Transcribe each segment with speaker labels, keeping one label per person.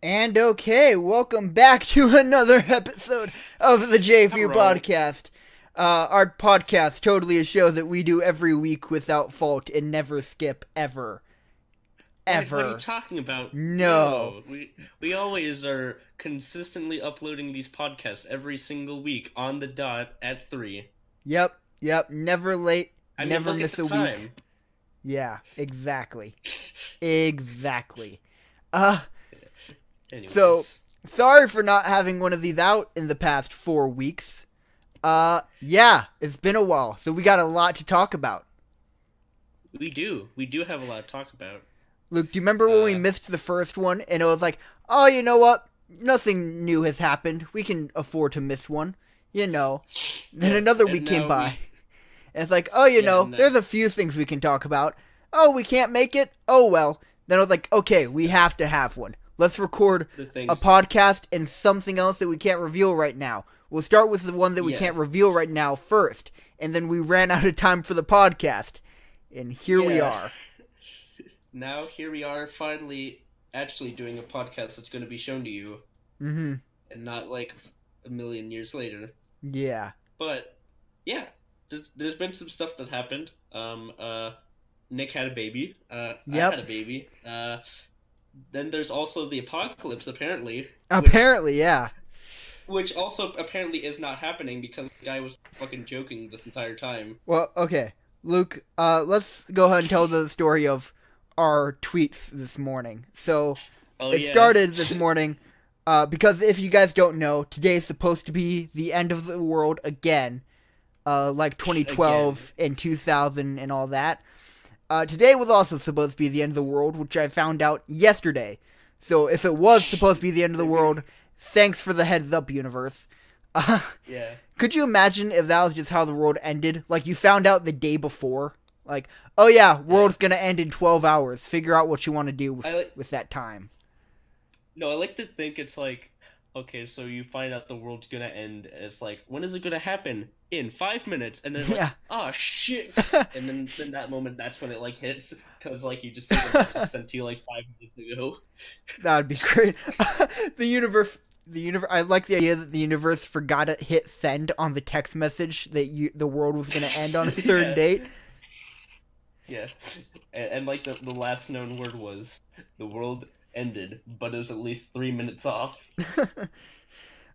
Speaker 1: And okay, welcome back to another episode of the J4U Podcast. Our podcast, totally a show that we do every week without fault and never skip, ever. Ever.
Speaker 2: What are you talking about?
Speaker 1: No.
Speaker 2: We always are consistently uploading these podcasts every single week on the dot at 3.
Speaker 1: Yep, never late,
Speaker 2: I mean,
Speaker 1: never
Speaker 2: look
Speaker 1: miss
Speaker 2: at
Speaker 1: a
Speaker 2: the
Speaker 1: week.
Speaker 2: time.
Speaker 1: Yeah, exactly.
Speaker 2: Anyways.
Speaker 1: So, sorry for not having one of these out in the past 4 weeks. Yeah, it's been a while, so we got a lot to talk about.
Speaker 2: We do have a lot to talk about.
Speaker 1: Luke, do you remember when we missed the first one, and it was like, oh, you know what? Nothing new has happened. We can afford to miss one, you know. Then another week came by. And it's like, oh, you know, there's a few things we can talk about. Oh, we can't make it? Oh, well. Then I was like, okay, we have to have one. Let's record a podcast and something else that we can't reveal right now. We'll start with the one that we can't reveal right now first. And then we ran out of time for the podcast. And here we are.
Speaker 2: Now, here we are finally actually doing a podcast that's going to be shown to you.
Speaker 1: Mm-hmm.
Speaker 2: And not like a million years later.
Speaker 1: Yeah.
Speaker 2: But, yeah. There's been some stuff that happened. Nick had a baby. I had a baby. Then there's also the apocalypse, apparently.
Speaker 1: Yeah.
Speaker 2: Which also apparently is not happening because the guy was fucking joking this entire time.
Speaker 1: Well, okay. Luke, let's go ahead and tell the story of our tweets this morning. So, it started this morning, because if you guys don't know, today is supposed to be the end of the world again. Like 2012 and 2000 and all that. Today was also supposed to be the end of the world, which I found out yesterday. So if it was supposed to be the end of the world, thanks for the heads up, universe.
Speaker 2: Yeah.
Speaker 1: Could you imagine if that was just how the world ended? Like, you found out the day before? Like, oh yeah, world's gonna end in 12 hours. Figure out what you want to do with that time.
Speaker 2: No, I like to think it's like, okay, so you find out the world's gonna end, and it's like, when is it gonna happen? In 5 minutes, and then like, oh shit, and then in that moment, that's when it like hits, because like you just see the message sent to you like 5 minutes ago.
Speaker 1: That'd be great. The universe. I like the idea that the universe forgot to hit send on the text message that the world was gonna end on a certain date.
Speaker 2: Yeah, and like the last known word was the world ended, but it was at least 3 minutes off.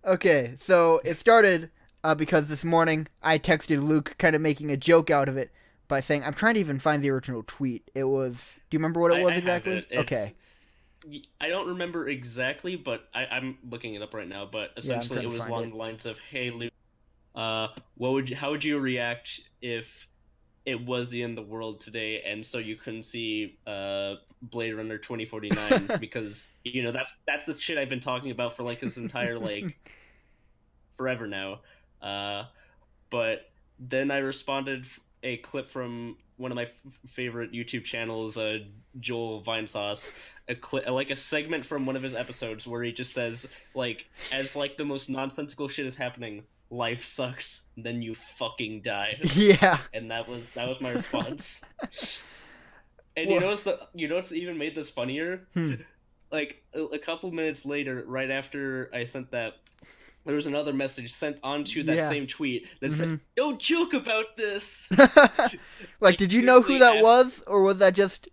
Speaker 1: Okay, so it started because this morning I texted Luke, kind of making a joke out of it by saying, I'm trying to even find the original tweet. It was, do you remember what it was exactly?
Speaker 2: Okay. I don't remember exactly, but I'm looking it up right now, but essentially it was along the lines of, hey Luke, how would you react if it was the end of the world today, and so you couldn't see Blade Runner 2049 because, you know, that's the shit I've been talking about for like this entire like forever now. But then I responded a clip from one of my favorite YouTube channels, Joel Vinesauce, like a segment from one of his episodes where he just says, like, as like the most nonsensical shit is happening, life sucks, then you fucking die.
Speaker 1: Yeah.
Speaker 2: And that was my response. And you know what's even made this funnier? Like a couple minutes later, right after I sent that, there was another message sent onto that same tweet that said, "Don't joke about this."
Speaker 1: Like, did you know who that was, or was that just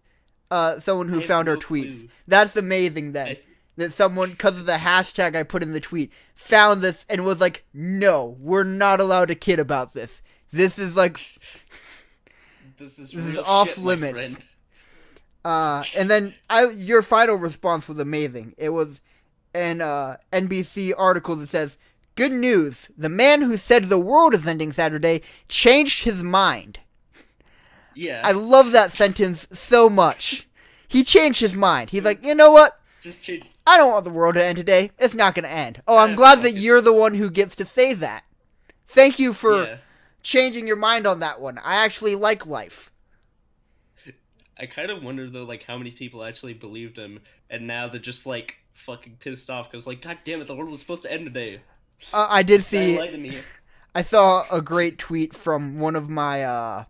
Speaker 1: someone who found our tweets? Clue. That's amazing then. That someone, because of the hashtag I put in the tweet, found this and was like, no, we're not allowed to kid about this. This is like,
Speaker 2: this is
Speaker 1: off limits. And then your final response was amazing. It was an NBC article that says, good news, the man who said the world is ending Saturday changed his mind.
Speaker 2: Yeah.
Speaker 1: I love that sentence so much. He changed his mind. He's like, you know what? I don't want the world to end today. It's not going to end. Oh, I'm glad that you're the one who gets to say that. Thank you for changing your mind on that one. I actually like life.
Speaker 2: I kind of wonder, though, like, how many people actually believed him, and now they're just, like, fucking pissed off, because, like, god damn it, the world was supposed to end today.
Speaker 1: I did see... I saw a great tweet from one of my,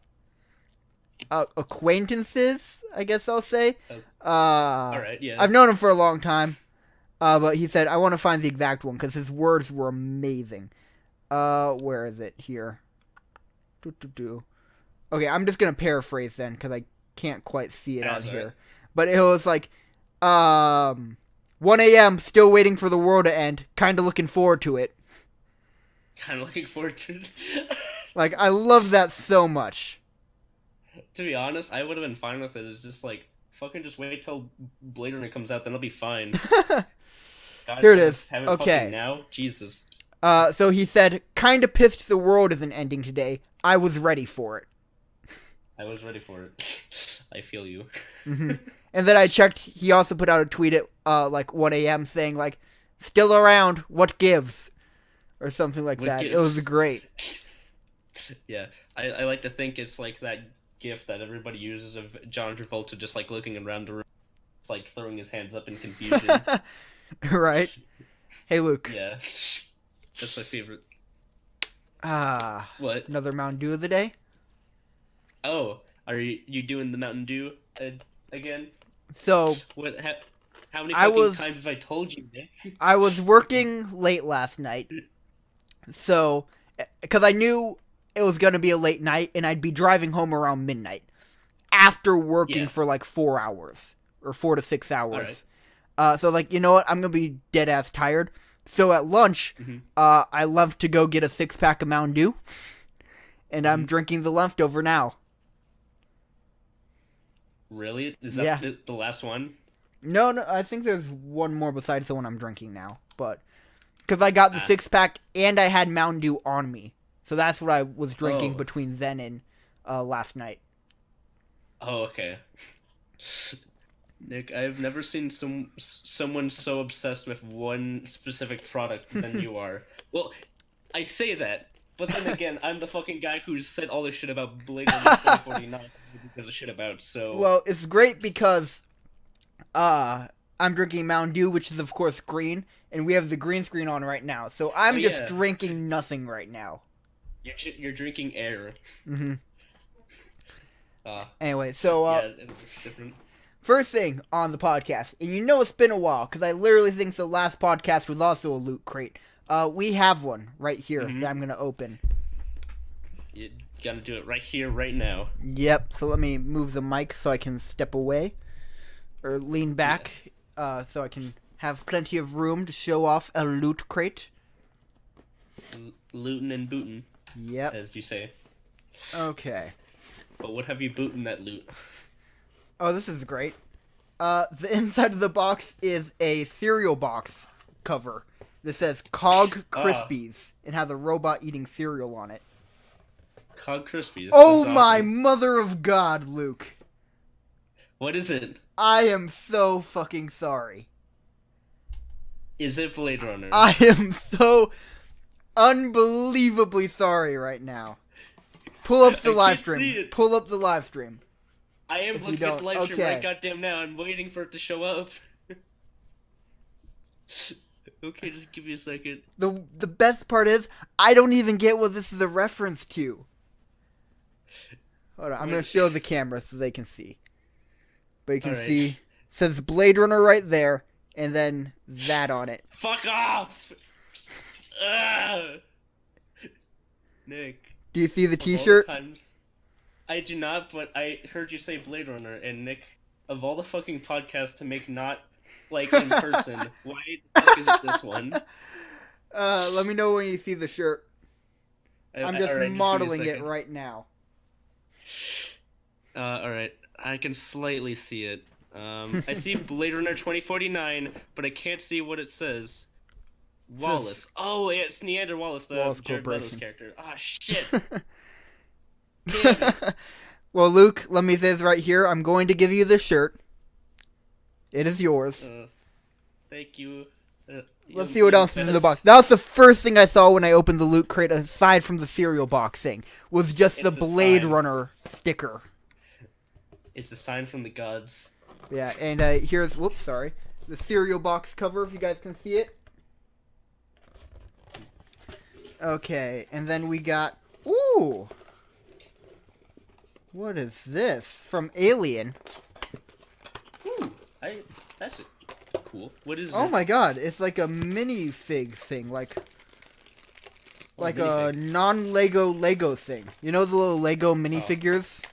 Speaker 1: acquaintances, I guess I'll say.
Speaker 2: Alright, yeah.
Speaker 1: I've known him for a long time. But he said, I want to find the exact one because his words were amazing. Where is it? Here. Okay, I'm just going to paraphrase then because I can't quite see it on here. But it was like, 1 a.m., still waiting for the world to end. Kind of looking forward to it.
Speaker 2: Kind of looking forward to it.
Speaker 1: Like, I love that so much.
Speaker 2: To be honest, I would have been fine with it. It's just like, fucking just wait till Blade Runner comes out, then I'll be fine. God,
Speaker 1: here it is.
Speaker 2: Have it
Speaker 1: okay.
Speaker 2: Now? Jesus.
Speaker 1: So he said, kinda pissed the world isn't ending today. I was ready for it.
Speaker 2: I was ready for it. I feel you.
Speaker 1: Mm-hmm. And then I checked, he also put out a tweet at, like, 1 a.m. saying, like, still around, what gives? Or something like that. Gives? It was great.
Speaker 2: Yeah, I like to think it's like that gif that everybody uses of John Travolta just, like, looking around the room, like, throwing his hands up in confusion.
Speaker 1: Right? Hey, Luke.
Speaker 2: Yeah. That's my favorite.
Speaker 1: What? Another Mountain Dew of the day?
Speaker 2: Oh, are you doing the Mountain Dew again?
Speaker 1: So,
Speaker 2: what? How many times have I told you, Nick?
Speaker 1: I was working late last night, so because I knew it was gonna be a late night, and I'd be driving home around midnight after working for like 4 hours or 4 to 6 hours. Right. So like, you know what? I'm gonna be dead ass tired. So at lunch, I love to go get a 6-pack of Mountain Dew, and I'm drinking the leftover now.
Speaker 2: Really? Is that the last one?
Speaker 1: No, I think there's one more besides the one I'm drinking now. But because I got the 6-pack and I had Mountain Dew on me, so that's what I was drinking between then and last night.
Speaker 2: Oh, okay. Nick, I've never seen someone so obsessed with one specific product than you are. Well, I say that, but then again, I'm the fucking guy who said all this shit about Blade Runner 2049 because of shit about, so...
Speaker 1: Well, it's great because I'm drinking Mountain Dew, which is, of course, green, and we have the green screen on right now, so I'm just drinking nothing right now.
Speaker 2: You're drinking air.
Speaker 1: Mm-hmm. Anyway, so...
Speaker 2: yeah, it's different.
Speaker 1: First thing on the podcast, and you know it's been a while, because I literally think the last podcast was also a loot crate. We have one right here that I'm going to open.
Speaker 2: You gotta do it right here, right now.
Speaker 1: Yep, so let me move the mic so I can step away, or lean back, so I can have plenty of room to show off a loot crate.
Speaker 2: Lootin' and bootin'.
Speaker 1: Yep.
Speaker 2: As you say.
Speaker 1: Okay.
Speaker 2: But what have you bootin' that loot?
Speaker 1: Oh, this is great. The inside of the box is a cereal box cover that says Cog Krispies and has a robot eating cereal on it.
Speaker 2: Cog Krispies?
Speaker 1: Oh my mother of God, Luke.
Speaker 2: What is it?
Speaker 1: I am so fucking sorry.
Speaker 2: Is it Blade Runner?
Speaker 1: I am so unbelievably sorry right now. Pull up the live stream. Pull up the live stream.
Speaker 2: I am looking at the live stream right goddamn now. I'm waiting for it to show up. Okay, just give me a second.
Speaker 1: The best part is, I don't even get what this is a reference to. Hold on, I'm going to show the camera so they can see. But you can see, it says Blade Runner right there, and then that on it.
Speaker 2: Fuck off! Nick.
Speaker 1: Do you see the t-shirt?
Speaker 2: I do not, but I heard you say Blade Runner, and Nick, of all the fucking podcasts to make not, like, in person, why the fuck is it this one?
Speaker 1: Let me know when you see the shirt. I'm just modeling it right now.
Speaker 2: Alright. I can slightly see it. I see Blade Runner 2049, but I can't see what it says. Wallace. Oh, it's Neander Wallace, the Jared Leto's character. Ah, shit.
Speaker 1: Well, Luke, let me say this right here. I'm going to give you this shirt. It is yours.
Speaker 2: Thank you.
Speaker 1: Let's see what else is in the box. That was the first thing I saw when I opened the loot crate, aside from the cereal box thing, was just the Blade Runner sticker.
Speaker 2: It's a sign from the gods.
Speaker 1: Yeah, and here's, the cereal box cover, if you guys can see it. Okay, and then we got, ooh! What is this? From Alien.
Speaker 2: Ooh, that's a cool. What is
Speaker 1: Oh
Speaker 2: it?
Speaker 1: my god, it's like a minifig thing, like a non-Lego thing. You know the little Lego minifigures?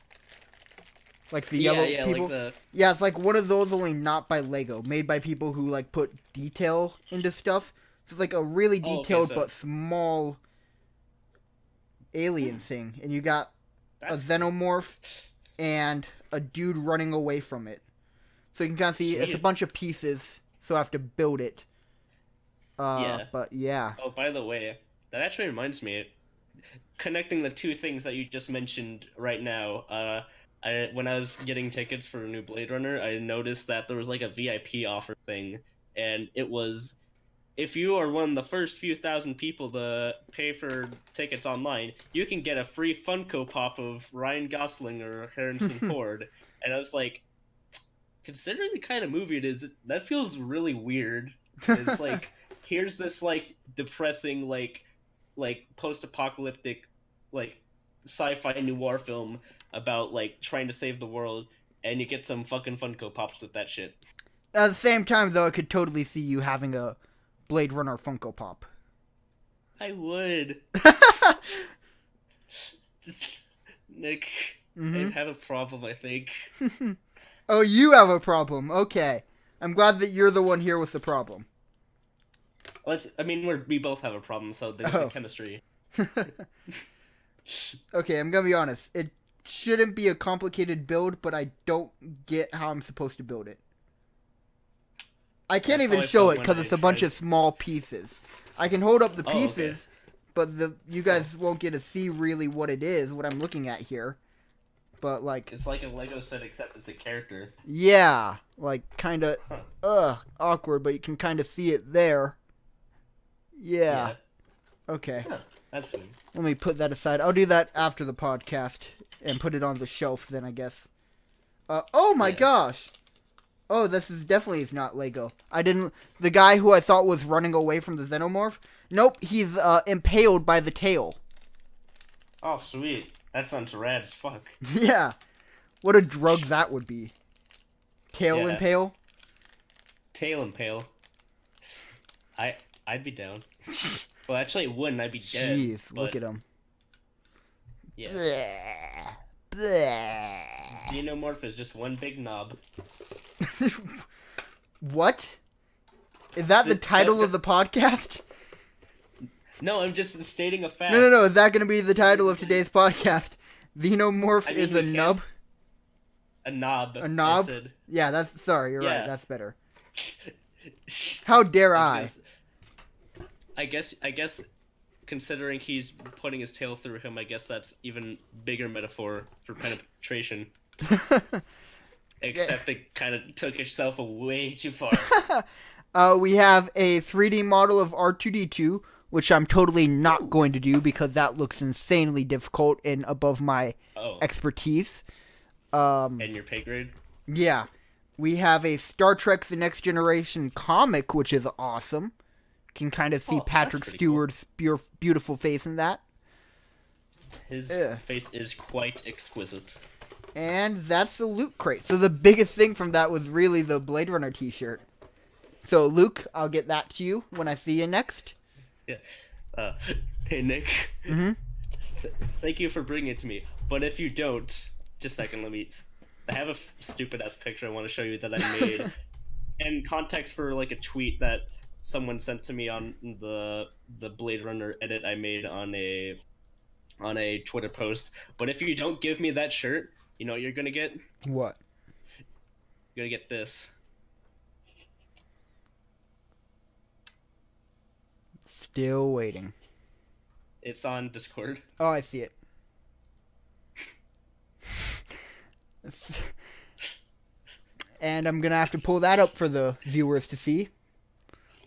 Speaker 1: Like the yellow people?
Speaker 2: Like
Speaker 1: Yeah, it's like one of those, only not by Lego. Made by people who, like, put detail into stuff. So it's like a really detailed but small alien thing. And you got a Xenomorph and a dude running away from it. So you can kind of see it's a bunch of pieces, so I have to build it. But yeah.
Speaker 2: Oh, by the way, that actually reminds me, connecting the two things that you just mentioned right now, when I was getting tickets for a new Blade Runner, I noticed that there was like a VIP offer thing, and it was, if you are one of the first few thousand people to pay for tickets online, you can get a free Funko Pop of Ryan Gosling or Harrison Ford. And I was like, considering the kind of movie it is, that feels really weird. It's like, here's this like depressing, like post-apocalyptic, like sci-fi noir film about like trying to save the world, and you get some fucking Funko Pops with that shit.
Speaker 1: At the same time, though, I could totally see you having a Blade Runner Funko Pop.
Speaker 2: I would. Nick, I have a problem, I think.
Speaker 1: Oh, you have a problem. Okay. I'm glad that you're the one here with the problem.
Speaker 2: We both have a problem, so there's a chemistry.
Speaker 1: Okay, I'm gonna be honest. It shouldn't be a complicated build, but I don't get how I'm supposed to build it. I can't even show it because it's a bunch of small pieces. I can hold up the pieces, but you guys won't get to see really what it is, what I'm looking at here. But like,
Speaker 2: it's like a Lego set except it's a character.
Speaker 1: Yeah, like kind of awkward, but you can kind of see it there. Yeah. Okay.
Speaker 2: Huh, that's good.
Speaker 1: Let me put that aside. I'll do that after the podcast and put it on the shelf then, I guess. Oh my gosh. Oh, this is definitely not Lego. The guy who I thought was running away from the Xenomorph. Nope, he's impaled by the tail.
Speaker 2: Oh, sweet. That sounds rad as fuck.
Speaker 1: Yeah. What a drug that would be. Tail impale?
Speaker 2: Tail impale. I'd be down. Well, actually, it wouldn't. I'd be dead.
Speaker 1: Jeez, look at him.
Speaker 2: Yeah.
Speaker 1: Bleh. Bleh.
Speaker 2: Xenomorph is just one big knob.
Speaker 1: What? Is that the title of the podcast?
Speaker 2: No, I'm just stating a fact.
Speaker 1: No. Is that going to be the title of today's podcast? Xenomorph is a nub?
Speaker 2: A knob.
Speaker 1: A knob? Yeah, sorry, you're right. That's better. How dare I?
Speaker 2: I guess, considering he's putting his tail through him, I guess that's even bigger metaphor for penetration. Except it kind of took itself way too far.
Speaker 1: We have a 3D model of R2-D2, which I'm totally not going to do because that looks insanely difficult and above my expertise.
Speaker 2: And your pay grade?
Speaker 1: Yeah. We have a Star Trek The Next Generation comic, which is awesome. Can kind of see Patrick Stewart's beautiful face in that.
Speaker 2: His face is quite exquisite.
Speaker 1: And that's the Luke crate. So the biggest thing from that was really the Blade Runner t-shirt. So Luke, I'll get that to you when I see you next.
Speaker 2: Yeah. Hey Nick. Thank you for bringing it to me. But if you don't, just a second, I have a stupid ass picture I want to show you that I made. In context for like a tweet that someone sent to me on the Blade Runner edit I made on a Twitter post. But if you don't give me that shirt, you know what you're gonna get?
Speaker 1: What?
Speaker 2: You're gonna get this.
Speaker 1: Still waiting.
Speaker 2: It's on Discord.
Speaker 1: Oh, I see it. And I'm gonna have to pull that up for the viewers to see.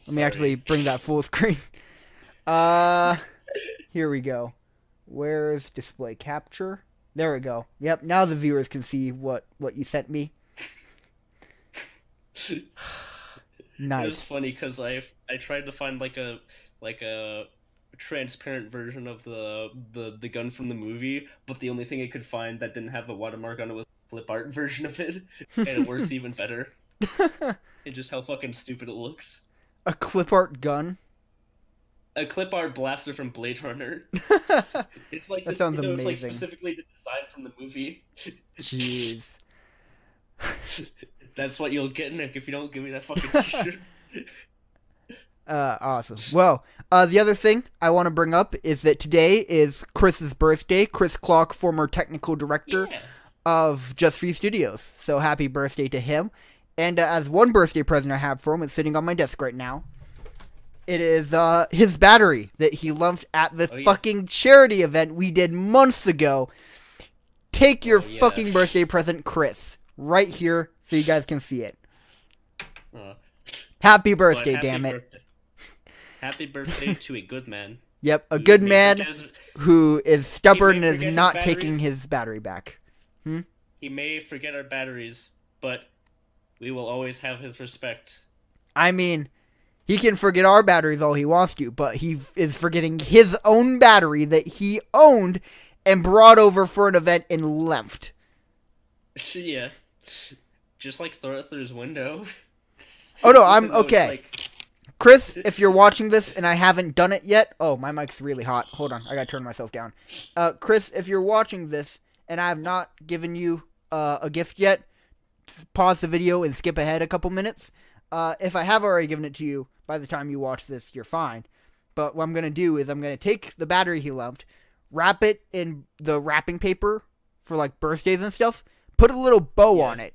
Speaker 1: Let me actually bring that full screen. Here we go. Where's display capture? There we go. Yep, now the viewers can see what you sent me. Nice.
Speaker 2: It was funny because I tried to find like a transparent version of the gun from the movie, but the only thing I could find that didn't have a watermark on it was a flip art version of it, and it works even better. And just how fucking stupid it looks.
Speaker 1: A clip art gun?
Speaker 2: A clip art blaster from Blade Runner. It's like
Speaker 1: that sounds amazing.
Speaker 2: It was like specifically designed from the movie.
Speaker 1: Jeez.
Speaker 2: That's what you'll get, Nick, if you don't give me that fucking t-shirt.
Speaker 1: Awesome. Well, the other thing I want to bring up is that today is Chris's birthday. Chris Clock, former technical director of J4U Studios. So happy birthday to him. And as one birthday present I have for him, it's sitting on my desk right now. It is his battery that he loved at the fucking charity event we did months ago. Take your fucking birthday present, Chris. Right here so you guys can see it. Happy birthday, damn it.
Speaker 2: Happy birthday to a good man.
Speaker 1: Yep, a good man who is stubborn and is not taking his battery back.
Speaker 2: He may forget our batteries, but we will always have his respect.
Speaker 1: I mean, he can forget our batteries all he wants to, but he is forgetting his own battery that he owned and brought over for an event and left.
Speaker 2: Yeah. Just like throw it through his window.
Speaker 1: Oh no, I'm okay. Chris, if you're watching this and I haven't done it yet... Oh, my mic's really hot. Hold on, I gotta turn myself down. Chris, if you're watching this and I have not given you a gift yet, pause the video and skip ahead a couple minutes. If I have already given it to you, by the time you watch this, you're fine. But what I'm gonna do is I'm gonna take the battery he loved, wrap it in the wrapping paper for like birthdays and stuff, put a little bow on it,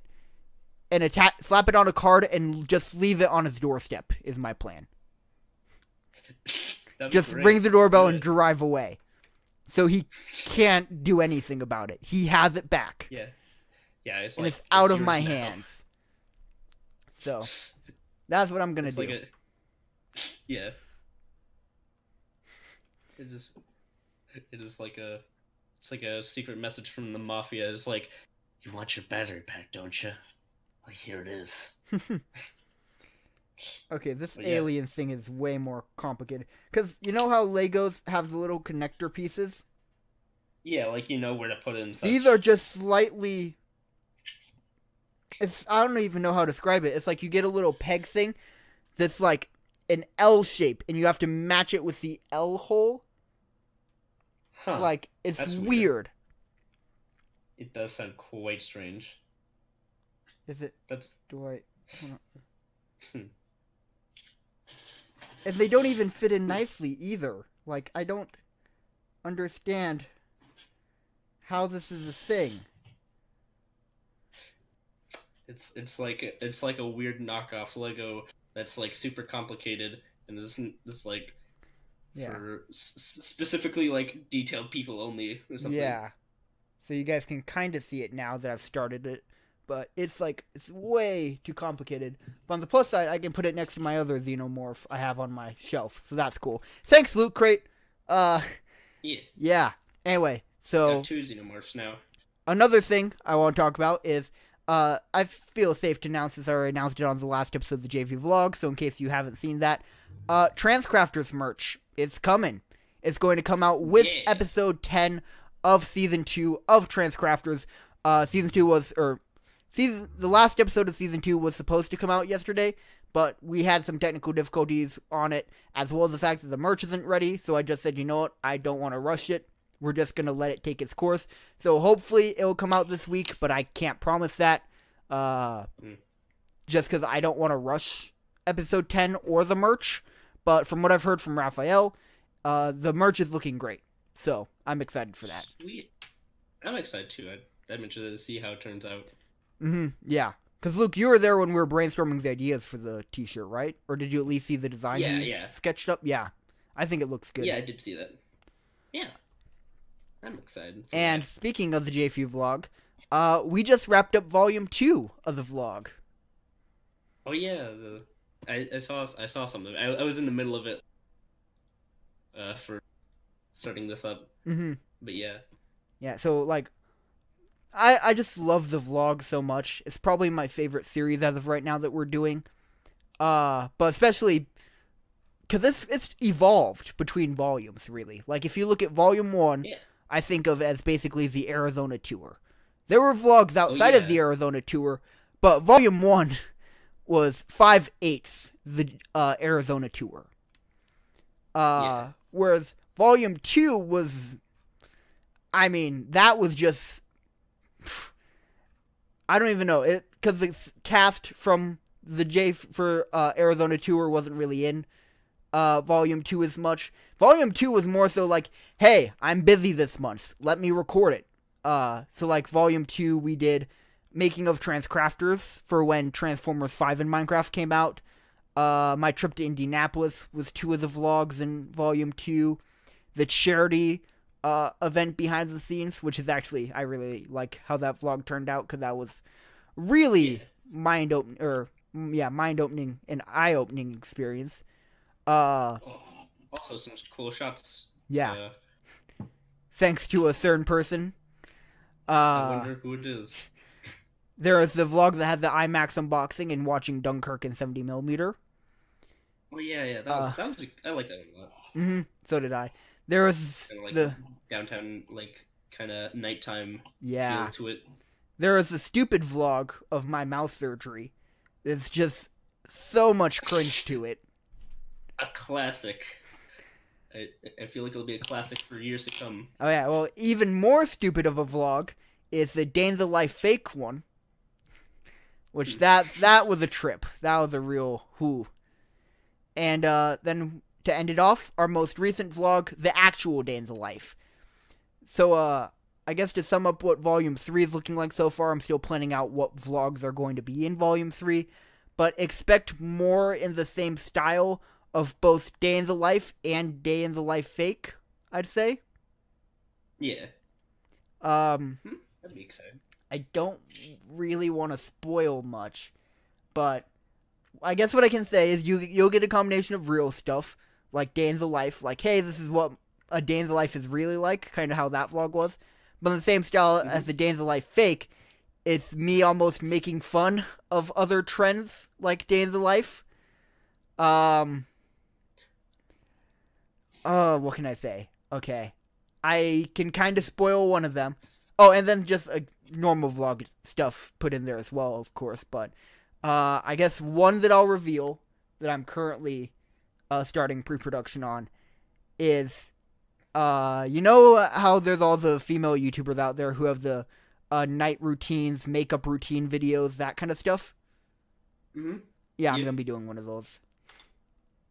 Speaker 1: and slap it on a card and just leave it on his doorstep is my plan. Just ring the doorbell and drive away. So he can't do anything about it. He has it back.
Speaker 2: Yeah. Yeah,
Speaker 1: and it's out of my hands. So that's what I'm gonna do.
Speaker 2: Yeah. It's like a secret message from the mafia. It's like, you want your battery back, don't you? Well, here it is.
Speaker 1: Okay, this alien thing is way more complicated. Because you know how Legos have the little connector pieces?
Speaker 2: Yeah, like you know where to put it in.
Speaker 1: These are just slightly... I don't even know how to describe it. It's like you get a little peg thing that's like an L shape, and you have to match it with the L hole.
Speaker 2: Huh.
Speaker 1: Like, it's weird.
Speaker 2: It does sound quite strange.
Speaker 1: Is it?
Speaker 2: That's...
Speaker 1: Do I... And they don't even fit in nicely either. Like, I don't understand how this is a thing.
Speaker 2: It's like a weird knockoff Lego that's like super complicated and this like for specifically like detailed people only or something.
Speaker 1: Yeah. So you guys can kind of see it now that I've started it, but it's way too complicated. But on the plus side, I can put it next to my other Xenomorph I have on my shelf, so that's cool. Thanks, Loot Crate. Yeah. Anyway, so
Speaker 2: got 2 Xenomorphs now.
Speaker 1: Another thing I want to talk about is I feel safe to announce this. I already announced it on the last episode of the J4U vlog, so in case you haven't seen that, Transcrafters merch, it's coming. It's going to come out with episode 10 of season 2 of Transcrafters. Season 2 was, the last episode of season 2 was supposed to come out yesterday, but we had some technical difficulties on it, as well as the fact that the merch isn't ready, so I just said, you know what, I don't want to rush it. We're just going to let it take its course. So hopefully it will come out this week, but I can't promise that. Just because I don't want to rush episode 10 or the merch. But from what I've heard from Raphael, the merch is looking great. So I'm excited for that.
Speaker 2: Sweet. I'm excited too. I'm interested to see how it turns out.
Speaker 1: Yeah. Because Luke, you were there when we were brainstorming the ideas for the t-shirt, right? Or did you at least see the design sketched up? Yeah. I think it looks good.
Speaker 2: Yeah, I did see that. Yeah. I'm excited.
Speaker 1: And speaking of the J4U vlog, we just wrapped up volume 2 of the vlog.
Speaker 2: Oh yeah, I saw something. I was in the middle of it for starting this up. But yeah. Yeah, so like I just love the vlog so much. It's probably my favorite series as of right now that we're doing. But especially cuz it's evolved between volumes really. Like if you look at volume 1, I think of as basically the Arizona tour. There were vlogs outside of the Arizona tour, but volume 1
Speaker 1: was 5/8 the Arizona tour. Whereas Volume 2 was, I mean, that was just, I don't even know, because the cast from the Arizona tour wasn't really in Volume 2 as much. Volume 2 was more so like, hey, I'm busy this month, let me record it. So like Volume 2, we did making of Transcrafters for when Transformers 5 in Minecraft came out. My trip to Indianapolis was 2 of the vlogs in Volume 2. The charity event behind the scenes, which is actually, I really like how that vlog turned out, because that was really mind-opening and eye-opening experience.
Speaker 2: Also some cool shots.
Speaker 1: Yeah. Thanks to a certain person.
Speaker 2: I wonder who it is.
Speaker 1: There is the vlog that had the IMAX unboxing and watching Dunkirk in 70mm.
Speaker 2: Oh yeah, that was I like that a lot.
Speaker 1: Mm-hmm. So did I. There was
Speaker 2: kind of like the downtown, like kind of nighttime feel to it.
Speaker 1: There was a stupid vlog of my mouth surgery. It's just so much cringe to it.
Speaker 2: A classic. I feel like it'll be a classic for years to come.
Speaker 1: Oh yeah, well, even more stupid of a vlog is the Day in the Life fake one. Which that was a trip. That was a real whoo. And then to end it off, our most recent vlog, the actual Day in the Life. So I guess to sum up what Volume 3 is looking like so far, I'm still planning out what vlogs are going to be in Volume 3. But expect more in the same style of both Day in the Life and Day in the Life fake, I'd say.
Speaker 2: Yeah.
Speaker 1: That'd
Speaker 2: be exciting.
Speaker 1: I don't really want to spoil much, but I guess what I can say is you'll get a combination of real stuff, like Day in the Life, like, hey, this is what a Day in the Life is really like, kind of how that vlog was, but in the same style as the Day in the Life fake, it's me almost making fun of other trends like Day in the Life. What can I say? Okay. I can kind of spoil one of them. Oh, and then just a normal vlog stuff put in there as well, of course. But I guess one that I'll reveal that I'm currently starting pre-production on is, you know how there's all the female YouTubers out there who have the night routines, makeup routine videos, that kind of stuff?
Speaker 2: Mm-hmm.
Speaker 1: Yeah, I'm going to be doing one of those.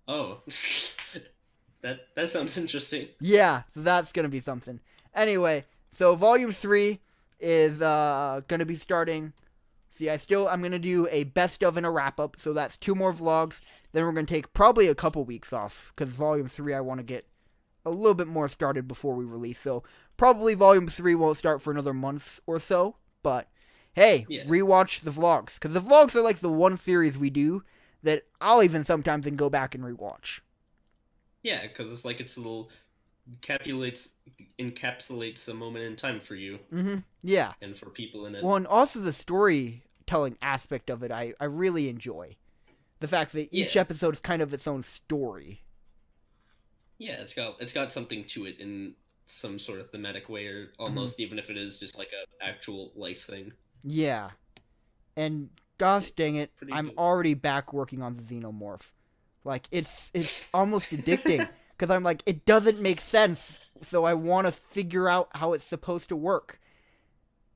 Speaker 2: Oh. That sounds interesting.
Speaker 1: Yeah, so that's going to be something. Anyway, so Volume 3 is going to be starting. See, I'm going to do a best of and a wrap-up, so that's 2 more vlogs. Then we're going to take probably a couple weeks off, because Volume 3 I want to get a little bit more started before we release. So probably Volume 3 won't start for another month or so, but hey, rewatch the vlogs, because the vlogs are like the one series we do that I'll even sometimes go back and rewatch.
Speaker 2: Yeah, because it's like it's a little encapsulates a moment in time for you.
Speaker 1: Mm-hmm. Yeah.
Speaker 2: And for people in it.
Speaker 1: Well, and also the storytelling aspect of it, I really enjoy. The fact that each episode is kind of its own story.
Speaker 2: Yeah, it's got something to it in some sort of thematic way, or almost even if it is just like a actual life thing.
Speaker 1: Yeah. And gosh dang it, I'm already back working on the Xenomorph. Like, it's almost addicting, because I'm like, it doesn't make sense, so I want to figure out how it's supposed to work.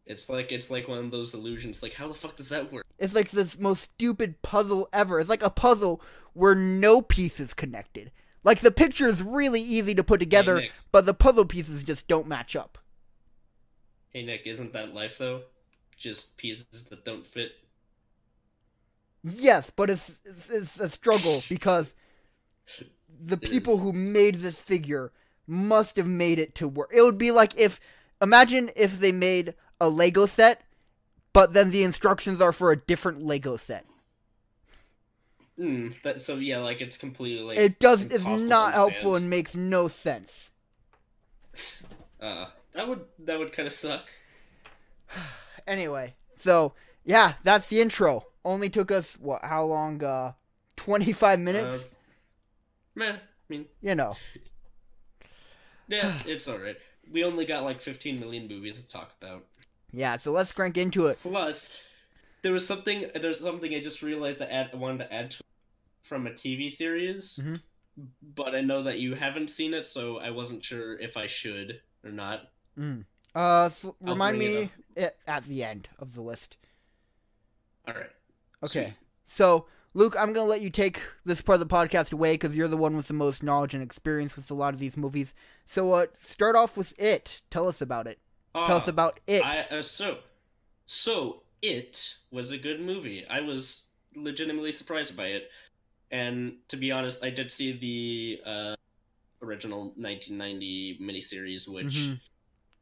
Speaker 2: It's like one of those illusions, like, how the fuck does that work?
Speaker 1: It's like this most stupid puzzle ever. It's like a puzzle where no piece is connected. Like, the picture is really easy to put together,
Speaker 2: hey,
Speaker 1: but the puzzle pieces just don't match up.
Speaker 2: Hey, Nick, isn't that life, though? Just pieces that don't fit?
Speaker 1: Yes, but it's a struggle, because the people who made this figure must have made it to work. It would be like imagine if they made a Lego set, but then the instructions are for a different Lego set.
Speaker 2: So yeah, like it's completely like
Speaker 1: it's not helpful and makes no sense.
Speaker 2: That would kind of suck.
Speaker 1: Anyway, so yeah, that's the intro. Only took us how long? 25 minutes.
Speaker 2: I mean,
Speaker 1: you know.
Speaker 2: Yeah, it's all right. We only got like 15 million movies to talk about.
Speaker 1: Yeah, so let's crank into it.
Speaker 2: Plus, There's something I just realized I wanted to add to from a TV series, but I know that you haven't seen it, so I wasn't sure if I should or not.
Speaker 1: So remind me at the end of the list.
Speaker 2: All right.
Speaker 1: Okay.
Speaker 2: Sweet.
Speaker 1: So, Luke, I'm going to let you take this part of the podcast away because you're the one with the most knowledge and experience with a lot of these movies. So, start off with It. Tell us about it. Tell us about It.
Speaker 2: So It was a good movie. I was legitimately surprised by it. And to be honest, I did see the original 1990 miniseries, which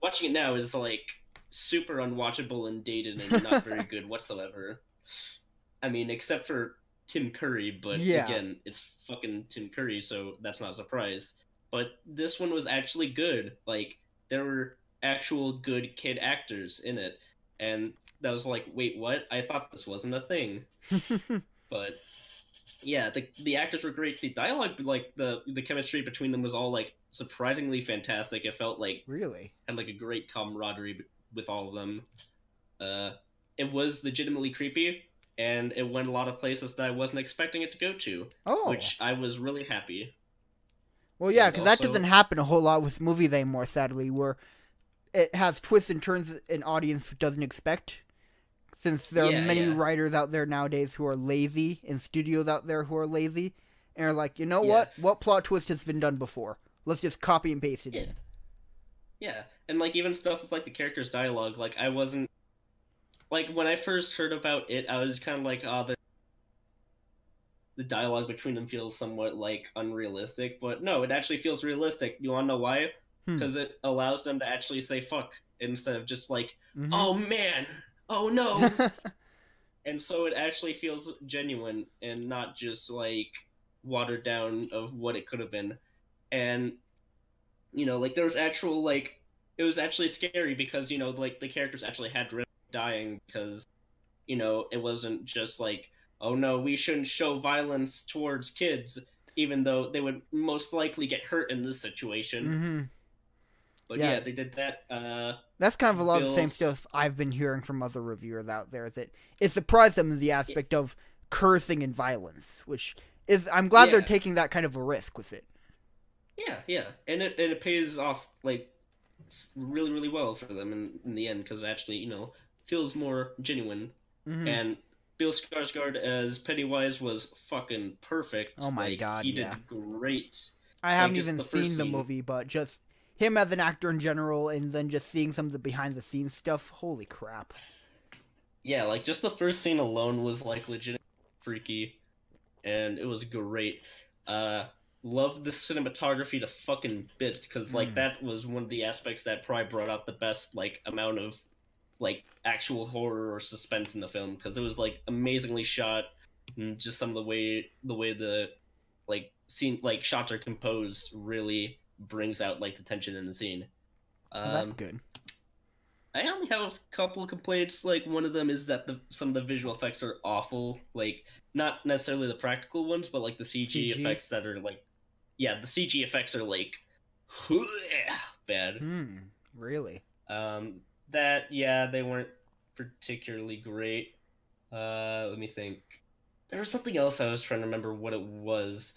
Speaker 2: watching it now is like super unwatchable and dated and not very good whatsoever. I mean, except for Tim Curry, but again, it's fucking Tim Curry, so that's not a surprise. But this one was actually good. Like, there were actual good kid actors in it. And that was like, wait, what? I thought this wasn't a thing. But yeah, the actors were great. The dialogue, like the chemistry between them was all like surprisingly fantastic. It felt like had like a great camaraderie with all of them. It was legitimately creepy, and it went a lot of places that I wasn't expecting it to go to. Which I was really happy.
Speaker 1: Well, yeah, because that doesn't happen a whole lot with movies anymore, sadly, where it has twists and turns an audience doesn't expect. Since there are many writers out there nowadays who are lazy, and studios out there who are lazy, and are like, you know what? What plot twist has been done before? Let's just copy and paste it in.
Speaker 2: Yeah, and like even stuff with like the characters' dialogue, like I wasn't like when I first heard about it, I was kind of like, oh, the dialogue between them feels somewhat like unrealistic, but no, it actually feels realistic. You want to know why? Because it allows them to actually say fuck instead of just like, oh man. Oh no! And so it actually feels genuine and not just like watered down of what it could have been. And you know, like there was actual like it was actually scary because you know like the characters actually had risk of dying because you know it wasn't just like oh no we shouldn't show violence towards kids even though they would most likely get hurt in this situation. But yeah, they did that.
Speaker 1: That's kind of a lot of the same stuff I've been hearing from other reviewers out there. That it surprised them in the aspect of cursing and violence, which is I'm glad they're taking that kind of a risk with it.
Speaker 2: Yeah, and it pays off like really really well for them in the end because it actually you know feels more genuine. And Bill Skarsgård as Pennywise was fucking perfect.
Speaker 1: Oh my god,
Speaker 2: he did great.
Speaker 1: I haven't even seen the movie, but just him as an actor in general, and then just seeing some of the behind-the-scenes stuff, holy crap.
Speaker 2: Yeah, like, just the first scene alone was, like, legit freaky, and it was great. Loved the cinematography to fucking bits, because, like, that was one of the aspects that probably brought out the best, like, amount of, like, actual horror or suspense in the film, because it was, like, amazingly shot, and just some of the way the, like, scene, like, shots are composed really brings out like the tension in the scene.
Speaker 1: That's good.
Speaker 2: I only have a couple of complaints. Like one of them is that some of the visual effects are awful. Like not necessarily the practical ones, but like the CG effects that are like, the CG effects are like bad.
Speaker 1: Really?
Speaker 2: They weren't particularly great. Let me think. There was something else I was trying to remember what it was.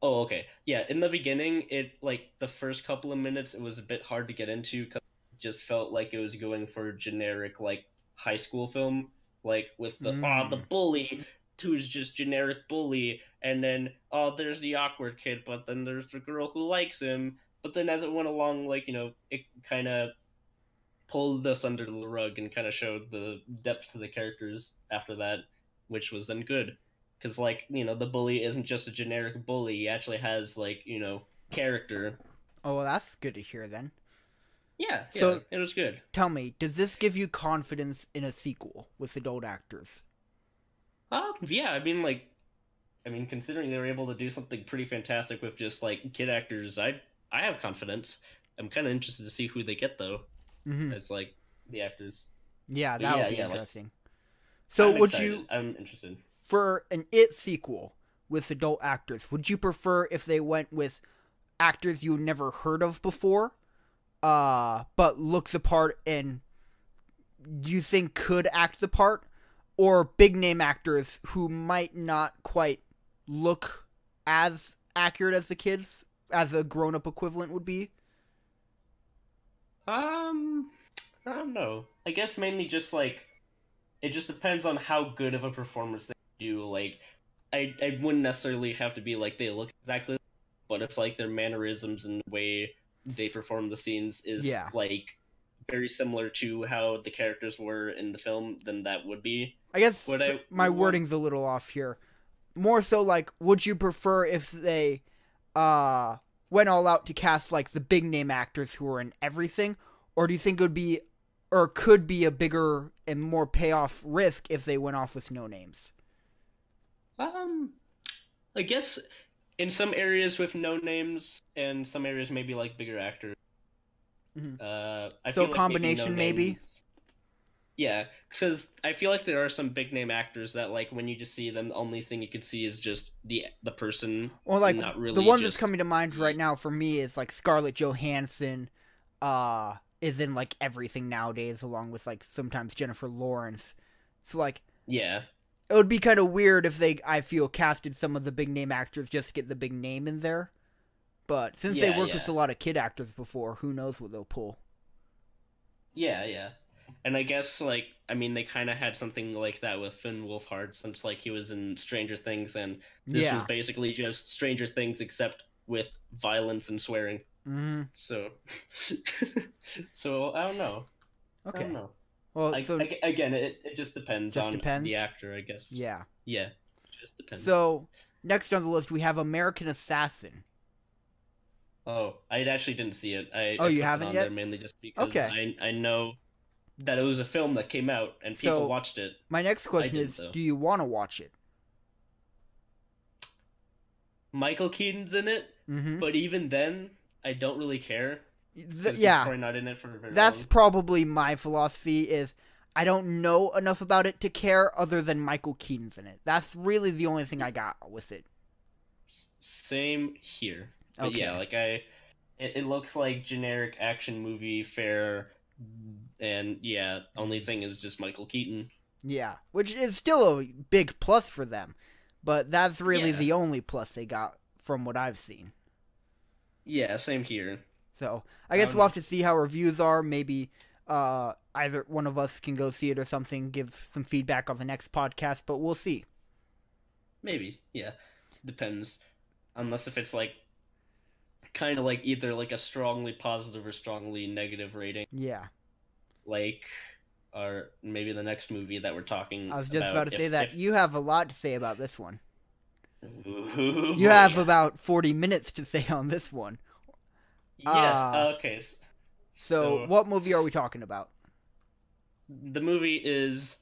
Speaker 2: Oh, okay. Yeah, in the beginning, like, the first couple of minutes, it was a bit hard to get into, because it just felt like it was going for a generic, like, high school film, like, with the bully, who's just generic bully, and then, there's the awkward kid, but then there's the girl who likes him, but then as it went along, like, you know, it kind of pulled this under the rug and kind of showed the depth to the characters after that, which was then good. Because, like, you know, the bully isn't just a generic bully. He actually has, like, you know, character.
Speaker 1: Oh, well, that's good to hear, then.
Speaker 2: Yeah, so it was good.
Speaker 1: Tell me, does this give you confidence in a sequel with adult actors?
Speaker 2: Yeah, I mean, considering they were able to do something pretty fantastic with just, like, kid actors, I have confidence. I'm kind of interested to see who they get, though. As, like, the actors.
Speaker 1: Yeah, that would be interesting. Like, so,
Speaker 2: I'm interested.
Speaker 1: For an It sequel with adult actors, would you prefer if they went with actors you never heard of before, but look the part and you think could act the part, or big name actors who might not quite look as accurate as the kids, as a grown-up equivalent would be?
Speaker 2: I don't know. I guess mainly just like it just depends on how good of a performance they do. Like, I wouldn't necessarily have to be like they look exactly, but if like their mannerisms and the way they perform the scenes is like very similar to how the characters were in the film, then that would be.
Speaker 1: I guess my wording's a little off here. More so like, would you prefer if they went all out to cast like the big name actors who are in everything, or do you think it would be, or could be, a bigger and more payoff risk if they went off with no names?
Speaker 2: I guess in some areas with no names, and some areas maybe like bigger actors.
Speaker 1: Mm-hmm.
Speaker 2: I
Speaker 1: so
Speaker 2: feel like
Speaker 1: combination maybe.
Speaker 2: Yeah, because I feel like there are some big name actors that like when you just see them, the only thing you could see is just the person.
Speaker 1: Or like
Speaker 2: not really
Speaker 1: the one that's coming to mind right now for me is like Scarlett Johansson. Is in like everything nowadays, along with like sometimes Jennifer Lawrence. So like,
Speaker 2: yeah,
Speaker 1: it would be kind of weird if they, I feel, casted some of the big name actors just to get the big name in there. But since they worked with a lot of kid actors before, who knows what they'll pull.
Speaker 2: Yeah. And I guess, like, I mean, they kind of had something like that with Finn Wolfhard, since, like, he was in Stranger Things, and this was basically just Stranger Things except with violence and swearing.
Speaker 1: Mm-hmm.
Speaker 2: So, I don't know.
Speaker 1: Okay.
Speaker 2: I don't know.
Speaker 1: Well,
Speaker 2: again, it just depends on the actor, I guess.
Speaker 1: Yeah.
Speaker 2: Yeah, it just depends.
Speaker 1: So, next on the list, we have American Assassin.
Speaker 2: Oh, I actually didn't see it.
Speaker 1: You haven't yet?
Speaker 2: There mainly just because I know that it was a film that came out and people watched it.
Speaker 1: My next question is, do you want to watch it?
Speaker 2: Michael Keaton's in it, but even then, I don't really care. He's probably not in it for very
Speaker 1: That's
Speaker 2: long.
Speaker 1: probably my philosophy is I don't know enough about it to care other than Michael Keaton's in it. That's really the only thing I got with it.
Speaker 2: Same here. But yeah, like it looks like generic action movie fare, and yeah, only thing is just Michael Keaton.
Speaker 1: Yeah, which is still a big plus for them, but that's really the only plus they got from what I've seen.
Speaker 2: Yeah, same here.
Speaker 1: So I guess we'll have to see how reviews are. Maybe either one of us can go see it or something, give some feedback on the next podcast, but we'll see.
Speaker 2: Maybe, yeah, depends. Unless if it's like kind of like either like a strongly positive or strongly negative rating.
Speaker 1: Yeah.
Speaker 2: Like, or maybe the next movie that we're talking about.
Speaker 1: I was just about to say that. You have a lot to say about this one.
Speaker 2: Ooh,
Speaker 1: you have about 40 minutes to say on this one.
Speaker 2: Yes, okay.
Speaker 1: So, what movie are we talking about?
Speaker 2: The movie is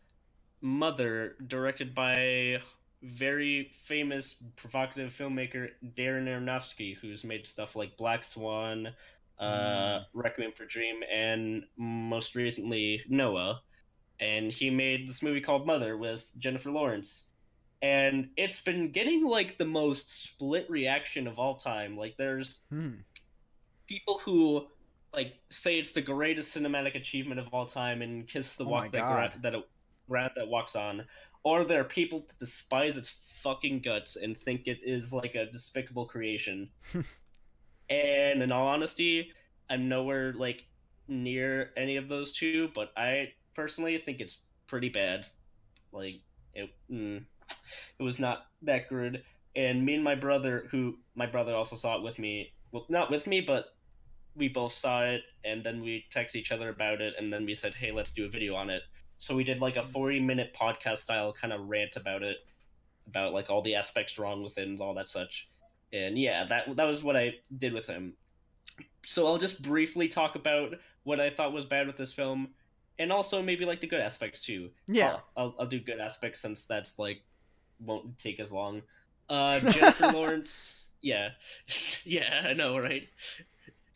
Speaker 2: Mother, directed by very famous, provocative filmmaker Darren Aronofsky, who's made stuff like Black Swan, Requiem for a Dream, and most recently Noah. And he made this movie called Mother with Jennifer Lawrence. And it's been getting like the most split reaction of all time. Like there's people who like say it's the greatest cinematic achievement of all time and kiss the rat that walks on. Or there are people that despise its fucking guts and think it is like a despicable creation. And in all honesty, I'm nowhere like near any of those two, but I personally think it's pretty bad. Like it was not that good. And me and my brother also saw it with me. Well, not with me, but we both saw it, and then we texted each other about it, and then we said, hey, let's do a video on it. So we did like a 40-minute podcast style kind of rant about it, about like all the aspects wrong with it and all that such. And yeah, that was what I did with him. So I'll just briefly talk about what I thought was bad with this film, and also maybe like the good aspects too.
Speaker 1: Yeah,
Speaker 2: I'll do good aspects since that's like won't take as long. Jennifer Lawrence, yeah, I know, right?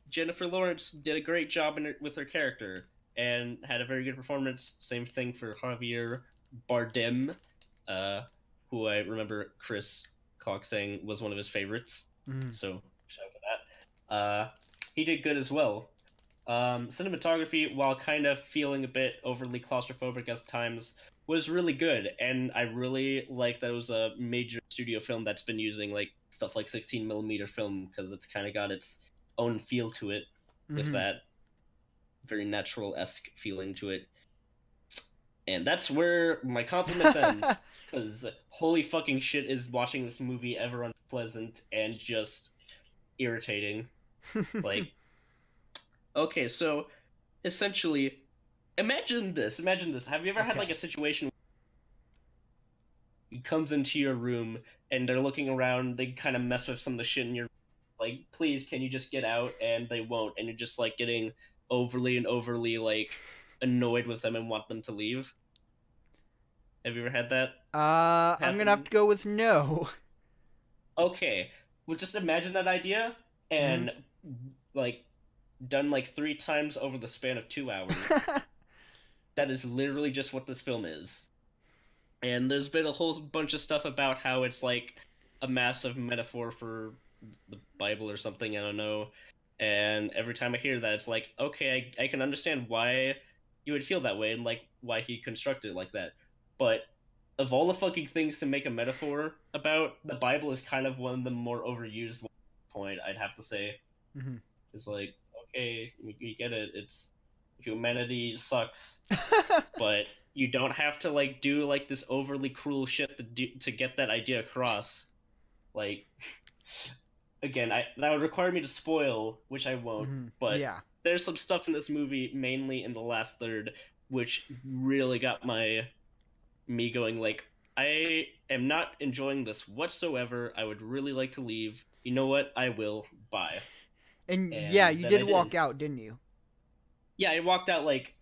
Speaker 2: Jennifer Lawrence did a great job with her character and had a very good performance. Same thing for Javier Bardem, who I remember Chris Clark saying was one of his favorites. So shout out to that. He did good as well. Cinematography, while kind of feeling a bit overly claustrophobic at times, was really good, and I really like that it was a major studio film that's been using like stuff like 16mm film, because it's kind of got its own feel to it, with that very natural-esque feeling to it. And that's where my compliments end, because holy fucking shit is watching this movie ever unpleasant and just irritating. Like, okay, so essentially, imagine this. Have you ever had like a situation where he comes into your room and they're looking around, they kind of mess with some of the shit in your, like, please, can you just get out? And they won't, and you're just like getting overly like annoyed with them and want them to leave. Have you ever had that happen?
Speaker 1: I'm gonna have to go with no.
Speaker 2: Okay, well, just imagine that idea and like done like 3 times over the span of 2 hours. That is literally just what this film is. And there's been a whole bunch of stuff about how it's like a massive metaphor for the Bible or something, I don't know. And every time I hear that, it's like, okay, I can understand why you would feel that way and like why he constructed it like that. But of all the fucking things to make a metaphor about, the Bible is kind of one of the more overused ones. Point, I'd have to say. It's like, okay, you get it. It's humanity sucks, but you don't have to like do like this overly cruel shit to get that idea across. Like, again, that would require me to spoil, which I won't. But there's some stuff in this movie, mainly in the last third, which really got me going like, I am not enjoying this whatsoever. I would really like to leave. You know what? I will. Bye.
Speaker 1: And yeah, you did walk out, didn't you?
Speaker 2: Yeah, I walked out like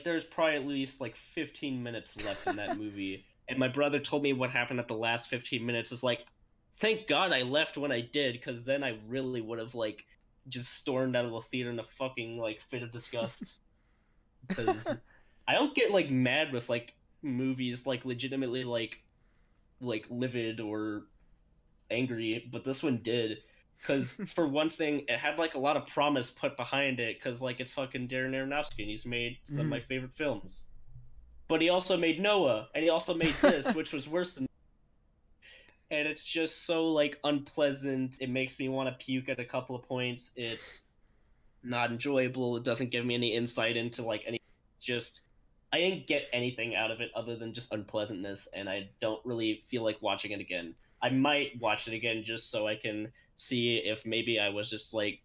Speaker 2: there's probably at least like 15 minutes left in that movie. And my brother told me what happened at the last 15 minutes. It's like, thank God I left when I did, because then I really would have like just stormed out of the theater in a fucking like fit of disgust. Because I don't get like mad with like movies like legitimately like livid or angry, but this one did, because for one thing, it had like a lot of promise put behind it, because like it's fucking Darren Aronofsky and he's made some of my favorite films, but he also made Noah, and he also made this, which was worse than, and it's just so like unpleasant. It makes me want to puke at a couple of points. It's not enjoyable. It doesn't give me any insight into like any, just I didn't get anything out of it other than just unpleasantness, and I don't really feel like watching it again. I might watch it again just so I can see if maybe I was just like,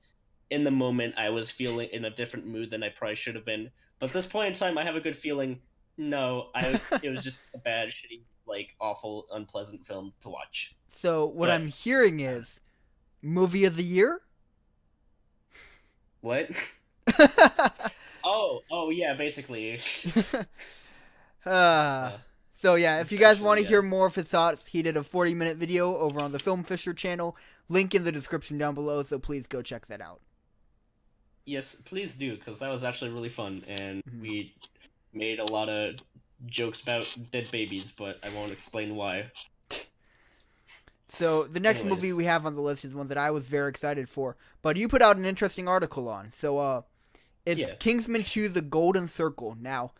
Speaker 2: in the moment I was feeling in a different mood than I probably should have been. But at this point in time, I have a good feeling. No, it was just a bad, shitty, like awful, unpleasant film to watch.
Speaker 1: So what I'm hearing is, movie of the year?
Speaker 2: What? Oh yeah, basically.
Speaker 1: So yeah, if you guys want to hear more of his thoughts, he did a 40-minute video over on the Film Fisher channel. Link in the description down below, so please go check that out.
Speaker 2: Yes, please do, because that was actually really fun, and we made a lot of jokes about dead babies, but I won't explain why.
Speaker 1: So the next movie we have on the list is one that I was very excited for, but you put out an interesting article on. So it's Kingsman 2: The Golden Circle. Now,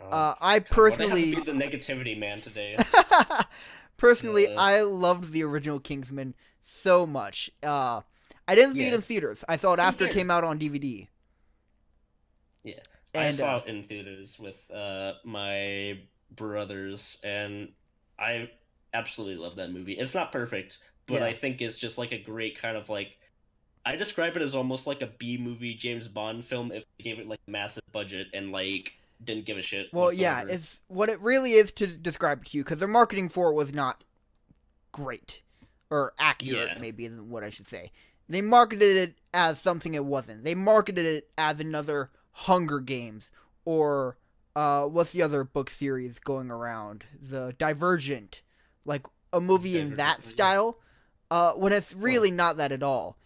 Speaker 1: I personally
Speaker 2: be the negativity man today.
Speaker 1: Personally, I loved the original Kingsman so much. I didn't see it in theaters. I saw it after it came out on DVD.
Speaker 2: Yeah, and I saw it in theaters with my brothers, and I absolutely love that movie. It's not perfect, but I think it's just like a great kind of like, I describe it as almost like a B-movie James Bond film if they gave it like a massive budget and like didn't give a shit.
Speaker 1: Well, whatsoever. Yeah, it's what it really is to describe it to you, because their marketing for it was not great or accurate, maybe isn't what I should say. They marketed it as something it wasn't. They marketed it as another Hunger Games or what's the other book series going around? The Divergent, like a movie in that style. When it's really not that at all.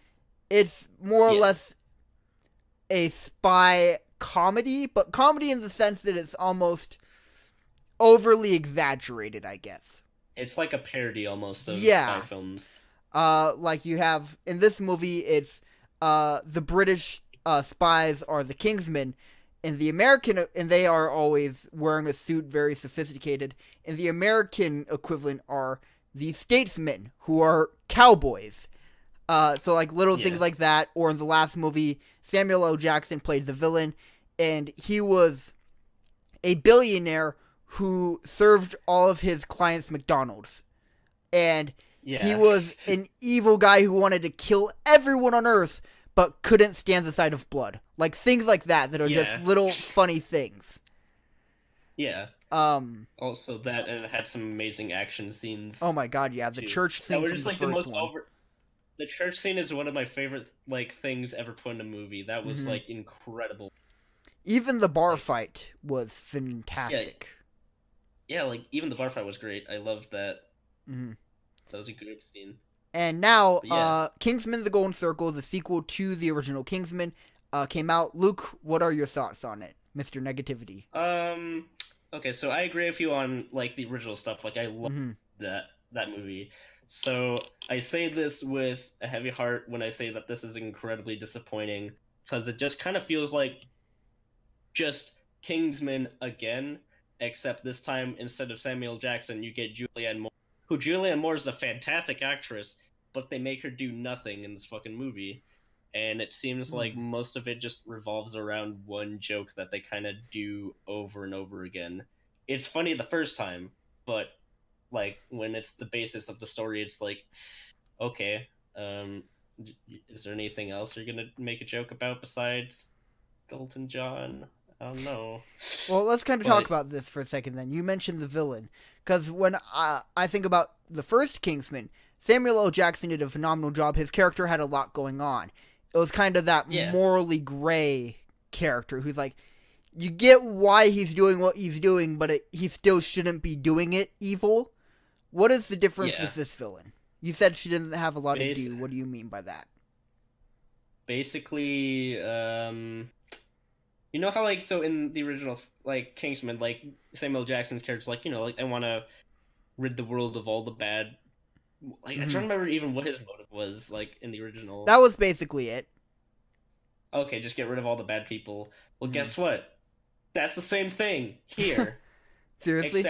Speaker 1: It's more or less a spy comedy, but comedy in the sense that it's almost overly exaggerated, I guess.
Speaker 2: It's like a parody almost of spy films.
Speaker 1: Like you have in this movie, it's the British spies are the Kingsmen. In the American, and they are always wearing a suit, very sophisticated. And the American equivalent are the statesmen, who are cowboys. So like little things like that. Or in the last movie, Samuel L. Jackson played the villain, and he was a billionaire who served all of his clients McDonald's. And he was an evil guy who wanted to kill everyone on Earth, but couldn't stand the sight of blood. Like, things like that are just little funny things.
Speaker 2: Yeah. Also, that, and it had some amazing action scenes.
Speaker 1: Oh my god, yeah. The church scene from the first one.
Speaker 2: The church scene is one of my favorite, like, things ever put in a movie. That was, like, incredible.
Speaker 1: Even the bar fight was fantastic.
Speaker 2: Yeah, like, even the bar fight was great. I loved that. That was a good scene.
Speaker 1: And now, Kingsman: The Golden Circle, the sequel to the original Kingsman, came out. Luke, what are your thoughts on it, Mr. Negativity?
Speaker 2: Okay, so I agree with you on, like, the original stuff. Like, I love that movie. So I say this with a heavy heart when I say that this is incredibly disappointing, because it just kind of feels like just Kingsman again, except this time, instead of Samuel Jackson, you get Julianne Moore, who Julianne Moore is a fantastic actress, but they make her do nothing in this fucking movie. And it seems like most of it just revolves around one joke that they kind of do over and over again. It's funny the first time, but like when it's the basis of the story, it's like, okay, is there anything else you're gonna make a joke about besides Elton John? I don't know.
Speaker 1: Well, let's kind of talk about this for a second then. You mentioned the villain. Because when I think about the first Kingsman, Samuel L. Jackson did a phenomenal job. His character had a lot going on. It was kind of that morally gray character who's like, you get why he's doing what he's doing, but he still shouldn't be doing it evil. What is the difference with this villain? You said she didn't have a lot to do. What do you mean by that?
Speaker 2: Basically, you know how, like, so in the original, like, Kingsman, like, Samuel Jackson's character's like, you know, like, I want to rid the world of all the bad. Like, I don't remember even what his motive was, like, in the original.
Speaker 1: That was basically it.
Speaker 2: Okay, just get rid of all the bad people. Well, guess what? That's the same thing here.
Speaker 1: Seriously?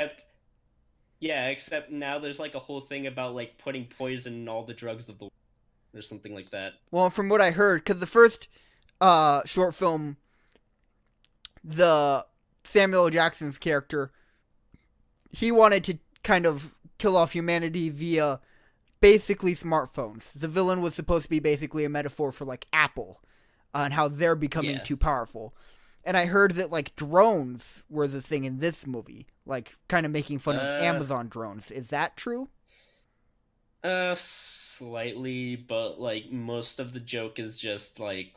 Speaker 2: Except now there's, like, a whole thing about, like, putting poison in all the drugs of the world, or something like that.
Speaker 1: Well, from what I heard, because the first short film, the Samuel L. Jackson's character, he wanted to kind of kill off humanity via basically smartphones. The villain was supposed to be basically a metaphor for, like, Apple and how they're becoming too powerful. And I heard that, like, drones were the thing in this movie, like, kind of making fun of Amazon drones. Is that true?
Speaker 2: Slightly, but, like, most of the joke is just, like,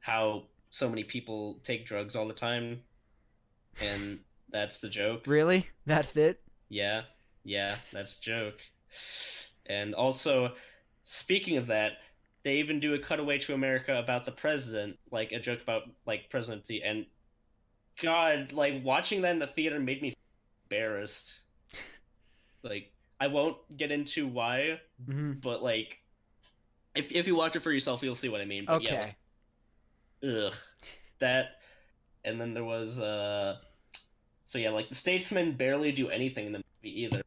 Speaker 2: how so many people take drugs all the time, and that's the joke.
Speaker 1: Really? That's it?
Speaker 2: Yeah, that's the joke. And also, speaking of that, they even do a cutaway to America about the president, like a joke about, like, presidency, and God, like, watching that in the theater made me embarrassed. Like, I won't get into why, but, like, if you watch it for yourself, you'll see what I mean. But
Speaker 1: okay.
Speaker 2: Ugh. That, and then there was, so yeah, like, the statesmen barely do anything in the movie either.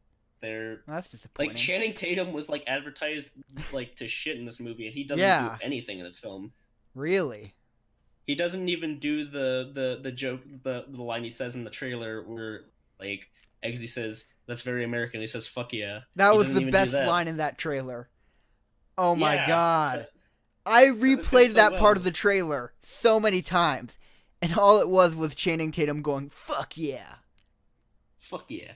Speaker 1: That's disappointing.
Speaker 2: Like, Channing Tatum was, like, advertised, like, to shit in this movie, and he doesn't do anything in this film.
Speaker 1: Really?
Speaker 2: He doesn't even do the joke, the line he says in the trailer where, like, Eggsy says, "That's very American." He says, "Fuck yeah."
Speaker 1: That was the best line in that trailer. Oh my god. I replayed that part of the trailer so many times, and all it was Channing Tatum going, "Fuck yeah."
Speaker 2: Fuck yeah.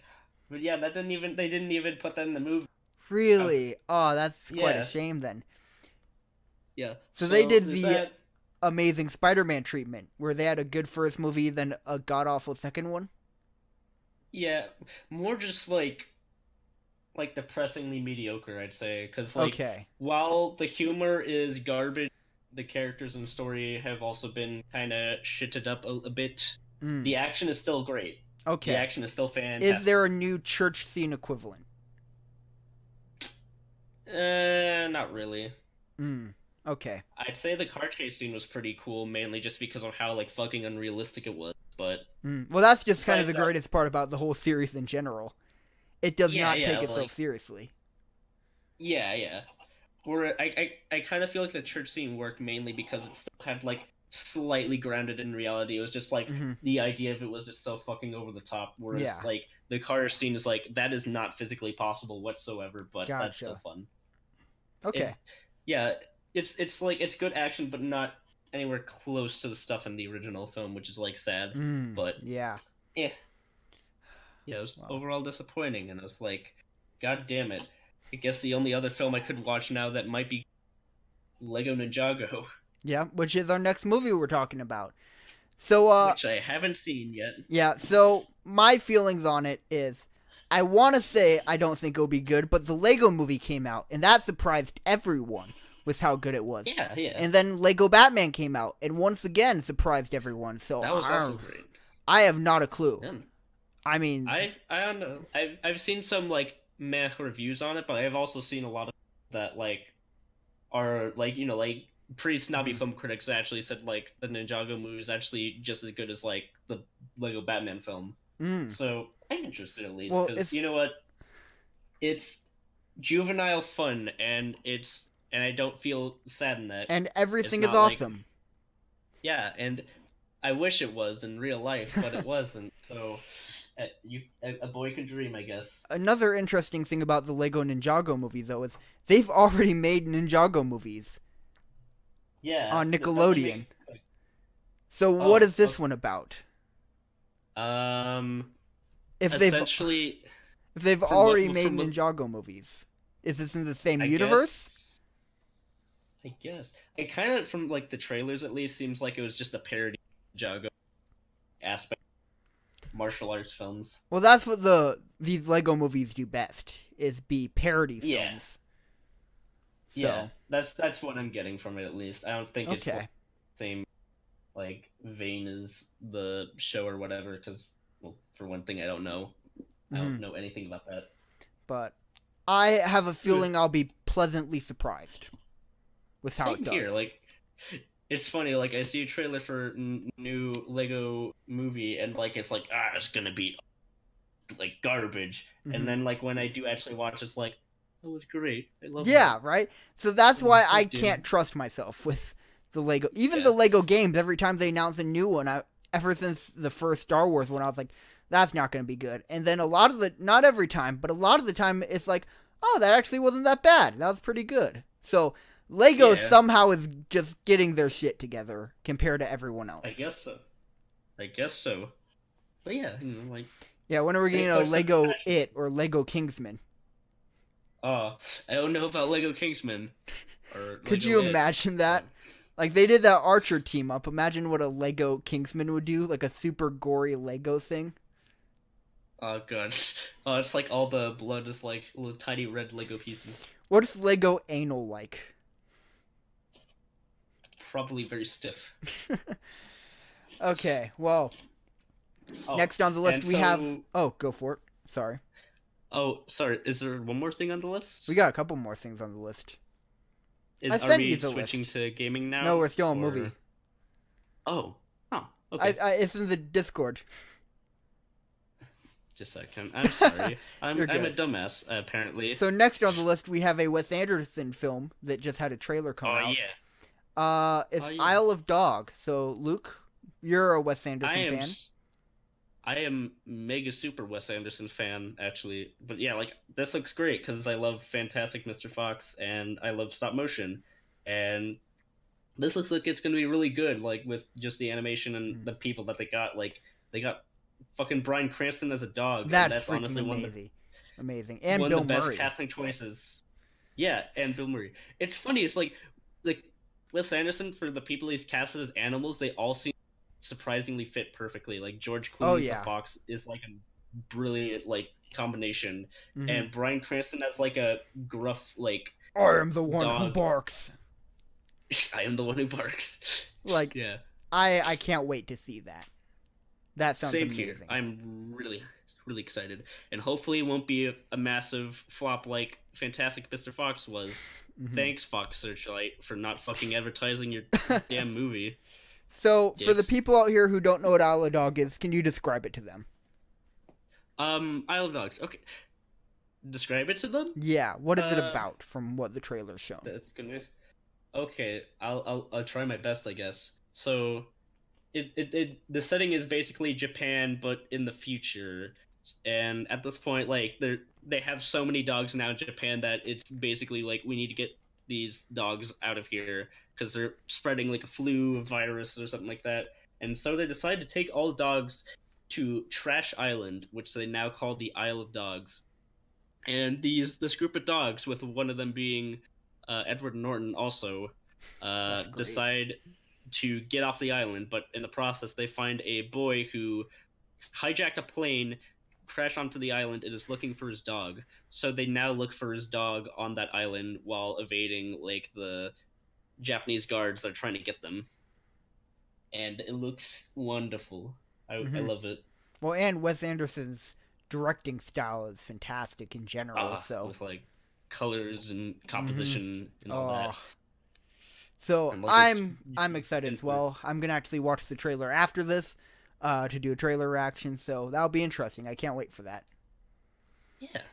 Speaker 2: But yeah, they didn't even put that in the movie.
Speaker 1: Really? Oh, that's quite a shame then.
Speaker 2: Yeah.
Speaker 1: So they did the Amazing Spider-Man treatment, where they had a good first movie, then a god-awful second one?
Speaker 2: Yeah, more just, like depressingly mediocre, I'd say. Because, like, while the humor is garbage, the characters and story have also been kind of shitted up a bit. The action is still great.
Speaker 1: Okay.
Speaker 2: The action is still fantastic.
Speaker 1: Is there a new church scene equivalent?
Speaker 2: Not really.
Speaker 1: Okay.
Speaker 2: I'd say the car chase scene was pretty cool, mainly just because of how like fucking unrealistic it was. But
Speaker 1: well, that's just kind of the
Speaker 2: besides that-
Speaker 1: greatest part about the whole series in general. It does not take itself
Speaker 2: like,
Speaker 1: seriously.
Speaker 2: Yeah. Where I kind of feel like the church scene worked mainly because it still had like slightly grounded in reality. It was just like the idea of it was just so fucking over the top. Whereas like the car scene is like that is not physically possible whatsoever, but that's still fun.
Speaker 1: Okay.
Speaker 2: It's like it's good action, but not anywhere close to the stuff in the original film, which is like sad. But
Speaker 1: yeah,
Speaker 2: it was overall disappointing, and I was like, God damn it! I guess the only other film I could watch now that might be Lego Ninjago.
Speaker 1: Yeah, which is our next movie we're talking about. So,
Speaker 2: which I haven't seen yet.
Speaker 1: Yeah, so my feelings on it is, I want to say I don't think it'll be good, but the Lego movie came out, and that surprised everyone with how good it was.
Speaker 2: Yeah.
Speaker 1: And then Lego Batman came out, and once again surprised everyone. So
Speaker 2: that was also great.
Speaker 1: I have not a clue.
Speaker 2: Yeah.
Speaker 1: I mean,
Speaker 2: I don't know. I've seen some like meh reviews on it, but I've also seen a lot of that like are like like pretty snobby film critics actually said like the Ninjago movie is actually just as good as like the Lego Batman film. So I'm interested at least because you know what, it's juvenile fun and I don't feel sad in that.
Speaker 1: And everything is awesome.
Speaker 2: And I wish it was in real life, but it wasn't. So a boy can dream, I guess. Another
Speaker 1: interesting thing about the Lego Ninjago movie, though, is they've already made Ninjago movies.
Speaker 2: Yeah.
Speaker 1: On Nickelodeon. So what is this one about? If they've already made Ninjago movies, is this in the same universe?
Speaker 2: I guess. It kind of, from like the trailers at least, seems like it was just a parody of Ninjago aspect. Martial arts films.
Speaker 1: Well, that's what these Lego movies do best, is be parody films. So.
Speaker 2: Yeah, that's what I'm getting from it at least. I don't think it's like the same like vein as the show or whatever, because well, for one thing, I don't know. I don't know anything about that.
Speaker 1: But I have a feeling I'll be pleasantly surprised with how it does.
Speaker 2: Here, like, it's funny, like, I see a trailer for new Lego movie, and, like, it's like, it's gonna be, like, garbage. And then, like, when I do actually watch, it's like, that was great. I love it.
Speaker 1: Yeah, right? So that's why I can't trust myself with the Lego. Even the Lego games, every time they announce a new one, ever since the first Star Wars one, I was like, that's not gonna be good. And then not every time, but a lot of the time, it's like, oh, that actually wasn't that bad. That was pretty good. So Lego somehow is just getting their shit together compared to everyone else.
Speaker 2: I guess so. But yeah, like...
Speaker 1: Yeah, when are we getting a Lego It or Lego Kingsman?
Speaker 2: I don't know about Lego Kingsman.
Speaker 1: Could you imagine that? Like, they did that Archer team up. Imagine what a Lego Kingsman would do. Like a super gory Lego thing.
Speaker 2: Oh, God. Oh, it's like all the blood is like little tiny red Lego pieces.
Speaker 1: What's Lego anal like?
Speaker 2: Probably very stiff.
Speaker 1: Okay, well. Next on the list we have... Oh, go for it. Sorry.
Speaker 2: Oh, sorry. Is there one more thing on the list?
Speaker 1: We got a couple more things on the list.
Speaker 2: Are we switching to gaming now?
Speaker 1: No, we're still on movie.
Speaker 2: Oh. Okay.
Speaker 1: It's in the Discord.
Speaker 2: Just a second. I'm sorry. I'm a dumbass, apparently.
Speaker 1: So next on the list, we have a Wes Anderson film that just had a trailer come out.
Speaker 2: Oh, yeah.
Speaker 1: It's Isle of Dog. So, Luke, you're a Wes Anderson fan.
Speaker 2: I am mega super Wes Anderson fan, actually. But yeah, like, this looks great because I love Fantastic Mr. Fox and I love stop motion. And this looks like it's going to be really good, like, with just the animation and the people that they got. Like, they got fucking Bryan Cranston as a dog.
Speaker 1: That's honestly amazing. And
Speaker 2: one
Speaker 1: Bill
Speaker 2: of the best
Speaker 1: Murray.
Speaker 2: casting choices. Yeah, and Bill Murray. It's funny, it's like Wes Anderson, for the people he's casted as animals, they all seem surprisingly fit perfectly. Like George Clooney as a fox is like a brilliant like combination, and Bryan Cranston as like a gruff like
Speaker 1: I am the one who barks.
Speaker 2: I am the one who barks.
Speaker 1: Like, yeah, I can't wait to see that. That sounds
Speaker 2: Same
Speaker 1: amazing.
Speaker 2: Here. I'm really, really excited. And hopefully it won't be a massive flop like Fantastic Mr. Fox was. Mm-hmm. Thanks, Fox Searchlight, for not fucking advertising your damn movie.
Speaker 1: So, for the people out here who don't know what Isle of Dog is, can you describe it to them?
Speaker 2: Isle of Dogs. Okay. Describe it to them?
Speaker 1: Yeah, what is it about from what the trailer's shown?
Speaker 2: That's gonna... Okay, I'll try my best, I guess. So, the setting is basically Japan, but in the future. And at this point, like, they have so many dogs now in Japan that it's basically like, we need to get these dogs out of here because they're spreading like a flu, a virus, or something like that. And so they decide to take all the dogs to Trash Island, which they now call the Isle of Dogs. And this group of dogs, with one of them being Edward Norton also, decide to get off the island, but in the process they find a boy who hijacked a plane, crashed onto the island, and is looking for his dog. So they now look for his dog on that island while evading like the Japanese guards that are trying to get them. And it looks wonderful. I love it.
Speaker 1: Well, and Wes Anderson's directing style is fantastic in general. So
Speaker 2: with like colors and composition and all that.
Speaker 1: So I'm excited as well. I'm gonna actually watch the trailer after this to do a trailer reaction. So that'll be interesting. I can't wait for that.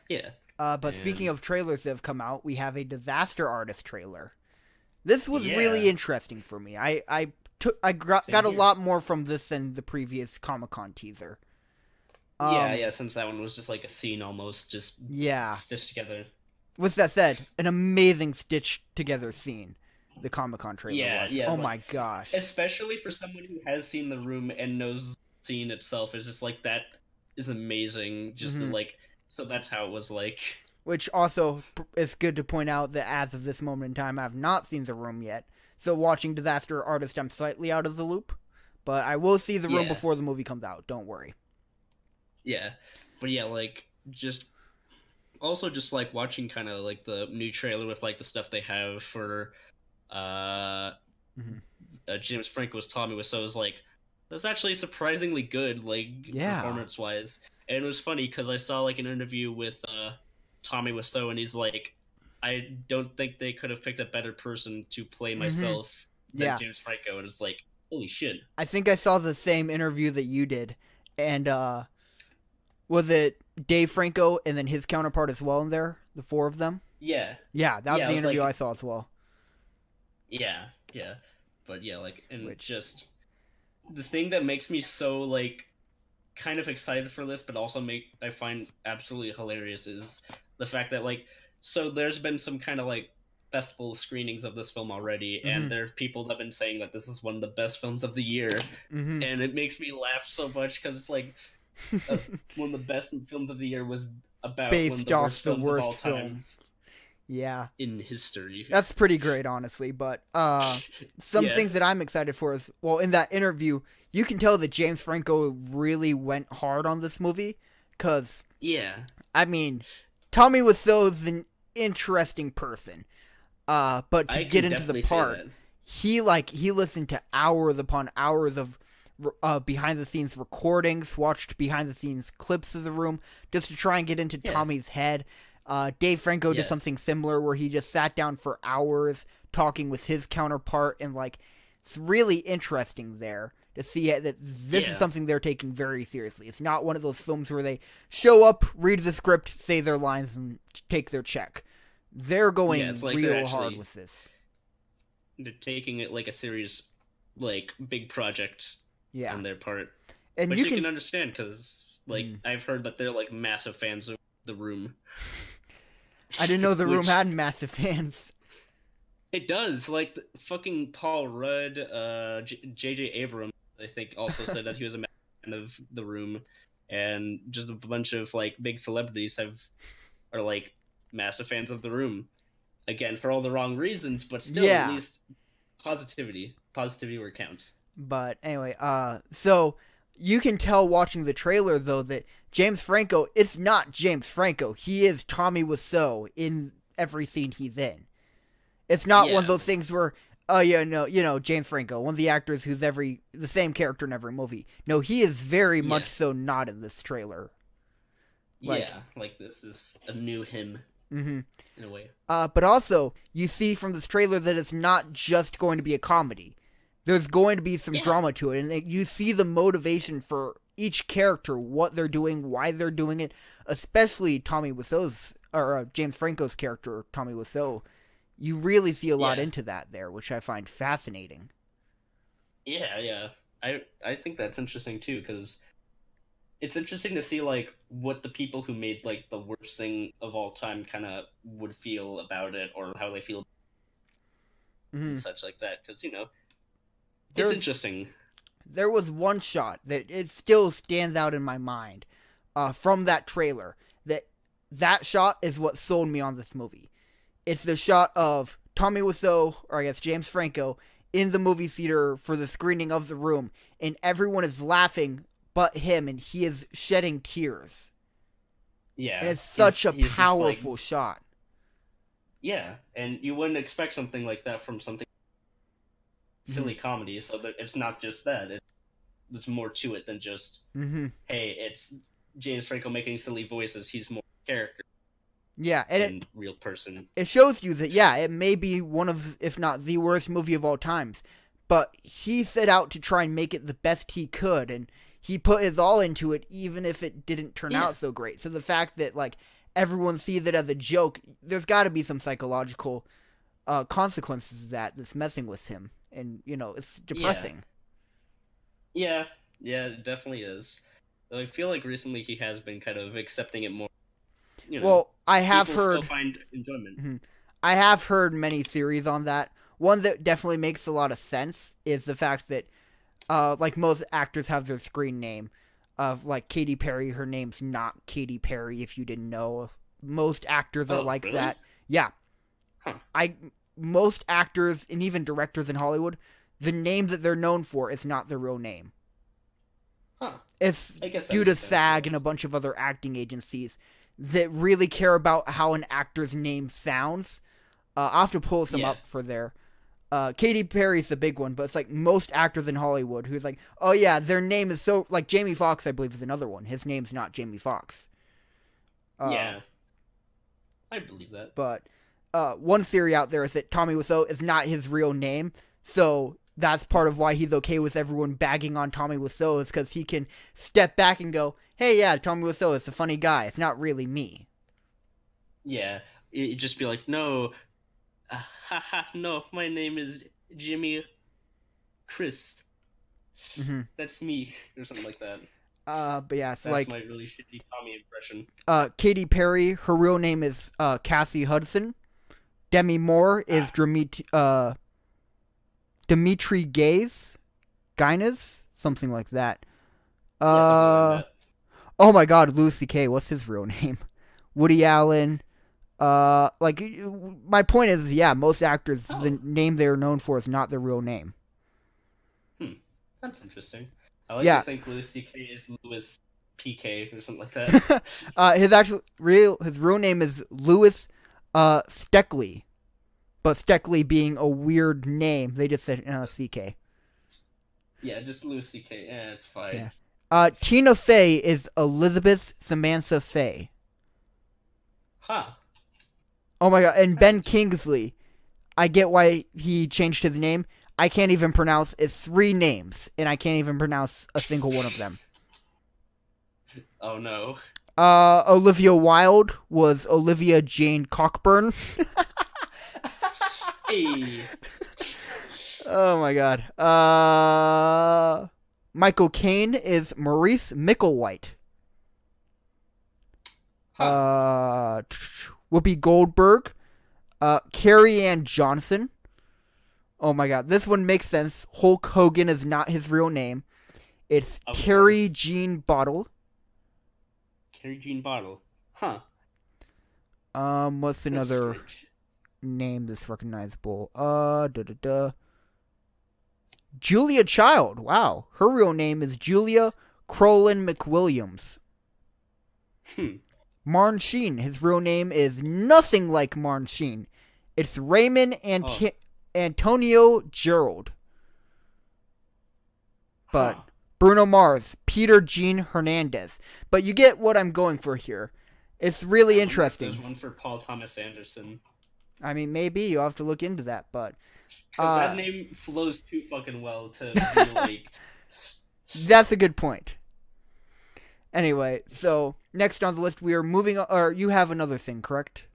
Speaker 2: Yeah.
Speaker 1: But speaking of trailers that have come out, we have a Disaster Artist trailer. This was really interesting for me. I got a lot more from this than the previous Comic-Con teaser.
Speaker 2: Since that one was just like a scene almost, just stitched together.
Speaker 1: With that said, an amazing stitched together scene. The Comic-Con trailer was. Oh my gosh.
Speaker 2: Especially for someone who has seen The Room and knows the scene itself, is just like, that is amazing. Just like, so that's how it was like.
Speaker 1: Which also is good to point out that as of this moment in time, I have not seen The Room yet. So watching Disaster Artist, I'm slightly out of the loop. But I will see The Room before the movie comes out. Don't worry.
Speaker 2: Yeah. But yeah, like, just... Also just, like, watching kind of, like, the new trailer with, like, the stuff they have for... James Franco's Tommy Wiseau was like, that's actually surprisingly good, like, performance-wise. And it was funny, because I saw, like, an interview with Tommy Wiseau, and he's like, I don't think they could have picked a better person to play myself than James Franco. And it's like, holy shit.
Speaker 1: I think I saw the same interview that you did. And, was it Dave Franco and then his counterpart as well in there? The four of them?
Speaker 2: Yeah.
Speaker 1: Yeah, that was the interview I saw as well.
Speaker 2: Yeah. But yeah, like, and just... The thing that makes me so, like, kind of excited for this, but also I find absolutely hilarious is the fact that, like, so there's been some kind of, like, festival screenings of this film already, and there are people that have been saying that this is one of the best films of the year, and it makes me laugh so much, because it's like, one of the best films of the year was about
Speaker 1: based
Speaker 2: one
Speaker 1: off the worst film. Yeah.
Speaker 2: In history.
Speaker 1: That's pretty great, honestly, but some things that I'm excited for is, well, in that interview, you can tell that James Franco really went hard on this movie, because, I mean, Tommy Wiseau is an interesting person, but to get into the part, he listened to hours upon hours of behind-the-scenes recordings, watched behind-the-scenes clips of The Room, just to try and get into Tommy's head. Dave Franco did something similar where he just sat down for hours talking with his counterpart, and like, it's really interesting there to see that this is something they're taking very seriously. It's not one of those films where they show up, read the script, say their lines, and take their check. They're going real hard with this.
Speaker 2: They're taking it like a serious, like, big project on their part.
Speaker 1: And
Speaker 2: which you can understand, because, like, I've heard that they're, like, massive fans of The Room.
Speaker 1: I didn't know The Room had massive fans.
Speaker 2: It does. Like, fucking Paul Rudd, J.J. Abrams, I think, also said that he was a fan of The Room. And just a bunch of, like, big celebrities are, like, massive fans of The Room. Again, for all the wrong reasons, but still, at least positivity. Positivity where it counts.
Speaker 1: But anyway, so you can tell watching the trailer, though, that James Franco, it's not James Franco. He is Tommy Wiseau in every scene he's in. It's not one of those things where, Oh yeah, no, James Franco, one of the actors who's the same character in every movie. No, he is very much so not in this trailer.
Speaker 2: Like this is a new him.
Speaker 1: Mm-hmm.
Speaker 2: In a way.
Speaker 1: But also, you see from this trailer that it's not just going to be a comedy. There's going to be some drama to it, and you see the motivation for each character, what they're doing, why they're doing it, especially James Franco's character, Tommy Wiseau. You really see a lot into that there, which I find fascinating.
Speaker 2: Yeah. I think that's interesting too, because it's interesting to see like what the people who made like the worst thing of all time kind of would feel about it, or how they feel and such like that, because it's interesting.
Speaker 1: There was one shot that it still stands out in my mind from that trailer. That shot is what sold me on this movie. It's the shot of Tommy Wiseau, or I guess James Franco, in the movie theater for the screening of The Room, and everyone is laughing but him, and he is shedding tears.
Speaker 2: Yeah.
Speaker 1: And it's such a powerful shot.
Speaker 2: Yeah, and you wouldn't expect something like that from something silly comedy, so that it's not just that. There's more to it than just, hey, it's James Franco making silly voices. He's more character.
Speaker 1: Yeah, and
Speaker 2: real person.
Speaker 1: It shows you that, it may be one of, if not the worst movie of all times, but he set out to try and make it the best he could, and he put his all into it, even if it didn't turn out so great. So the fact that, like, everyone sees it as a joke, there's got to be some psychological consequences of that's messing with him. And, it's depressing.
Speaker 2: Yeah, it definitely is. I feel like recently he has been kind of accepting it more.
Speaker 1: Well, I have heard...
Speaker 2: still find enjoyment.
Speaker 1: I have heard many theories on that. One that definitely makes a lot of sense is the fact that, like, most actors have their screen name. Like, Katy Perry, her name's not Katy Perry, if you didn't know. Most actors are like
Speaker 2: really?
Speaker 1: that. Yeah.
Speaker 2: Huh.
Speaker 1: Most actors, and even directors in Hollywood, the name that they're known for is not their real name.
Speaker 2: Huh.
Speaker 1: It's due to SAG and a bunch of other acting agencies that really care about how an actor's name sounds. I'll have to pull some up for there. Katy Perry's the big one, but it's like most actors in Hollywood who's like, oh yeah, their name is so... Like Jamie Foxx, I believe, is another one. His name's not Jamie Foxx.
Speaker 2: I believe that.
Speaker 1: But one theory out there is that Tommy Wiseau is not his real name, so that's part of why he's okay with everyone bagging on Tommy Wiseau, is because he can step back and go, hey, yeah, Tommy Wiseau is a funny guy. It's not really me.
Speaker 2: Yeah, it'd just be like, no, no, my name is Jimmy Chris. That's me, or something like that.
Speaker 1: But yeah, it's
Speaker 2: that's
Speaker 1: like...
Speaker 2: my really shitty Tommy impression.
Speaker 1: Katy Perry, her real name is Cassie Hudson. Demi Moore is Dimitri Guinness, something like that. Oh my god, Louis C.K., what's his real name? Woody Allen. Like, my point is, most actors, the name they're known for is not their real name.
Speaker 2: That's interesting. I like to think Louis C.K. is Louis P.K. or something like that.
Speaker 1: His real name is Louis Steckley. But Steckley being a weird name, they just said C.K.
Speaker 2: Yeah, just Louis C.K. Yeah, it's fine.
Speaker 1: Yeah. Tina Fey is Elizabeth Samantha Fey.
Speaker 2: Huh.
Speaker 1: Oh my god, and Ben Kingsley. I get why he changed his name. I can't even pronounce... It's 3 names, and I can't even pronounce a single one of them.
Speaker 2: Oh no.
Speaker 1: Olivia Wilde was Olivia Jane Cockburn.
Speaker 2: Hey.
Speaker 1: Oh my god. Michael Caine is Maurice Micklewhite. Whoopi Goldberg. Carrie Ann Johnson. Oh my god, this one makes sense. Hulk Hogan is not his real name. It's Carrie Jean Bottle.
Speaker 2: Carrie Jean Bottle. Huh.
Speaker 1: What's another name that's recognizable? Julia Child. Wow. Her real name is Julia Crolin McWilliams. Martin Sheen. His real name is nothing like Martin Sheen. It's Raymond Antonio Gerald. But Bruno Mars, Peter Gene Hernandez. But you get what I'm going for here. It's really interesting.
Speaker 2: There's one for Paul Thomas Anderson.
Speaker 1: I mean, maybe you'll have to look into that, but
Speaker 2: because that name flows too fucking well to be like.
Speaker 1: That's a good point. Anyway, so next on the list we are moving on, or you have another thing, correct?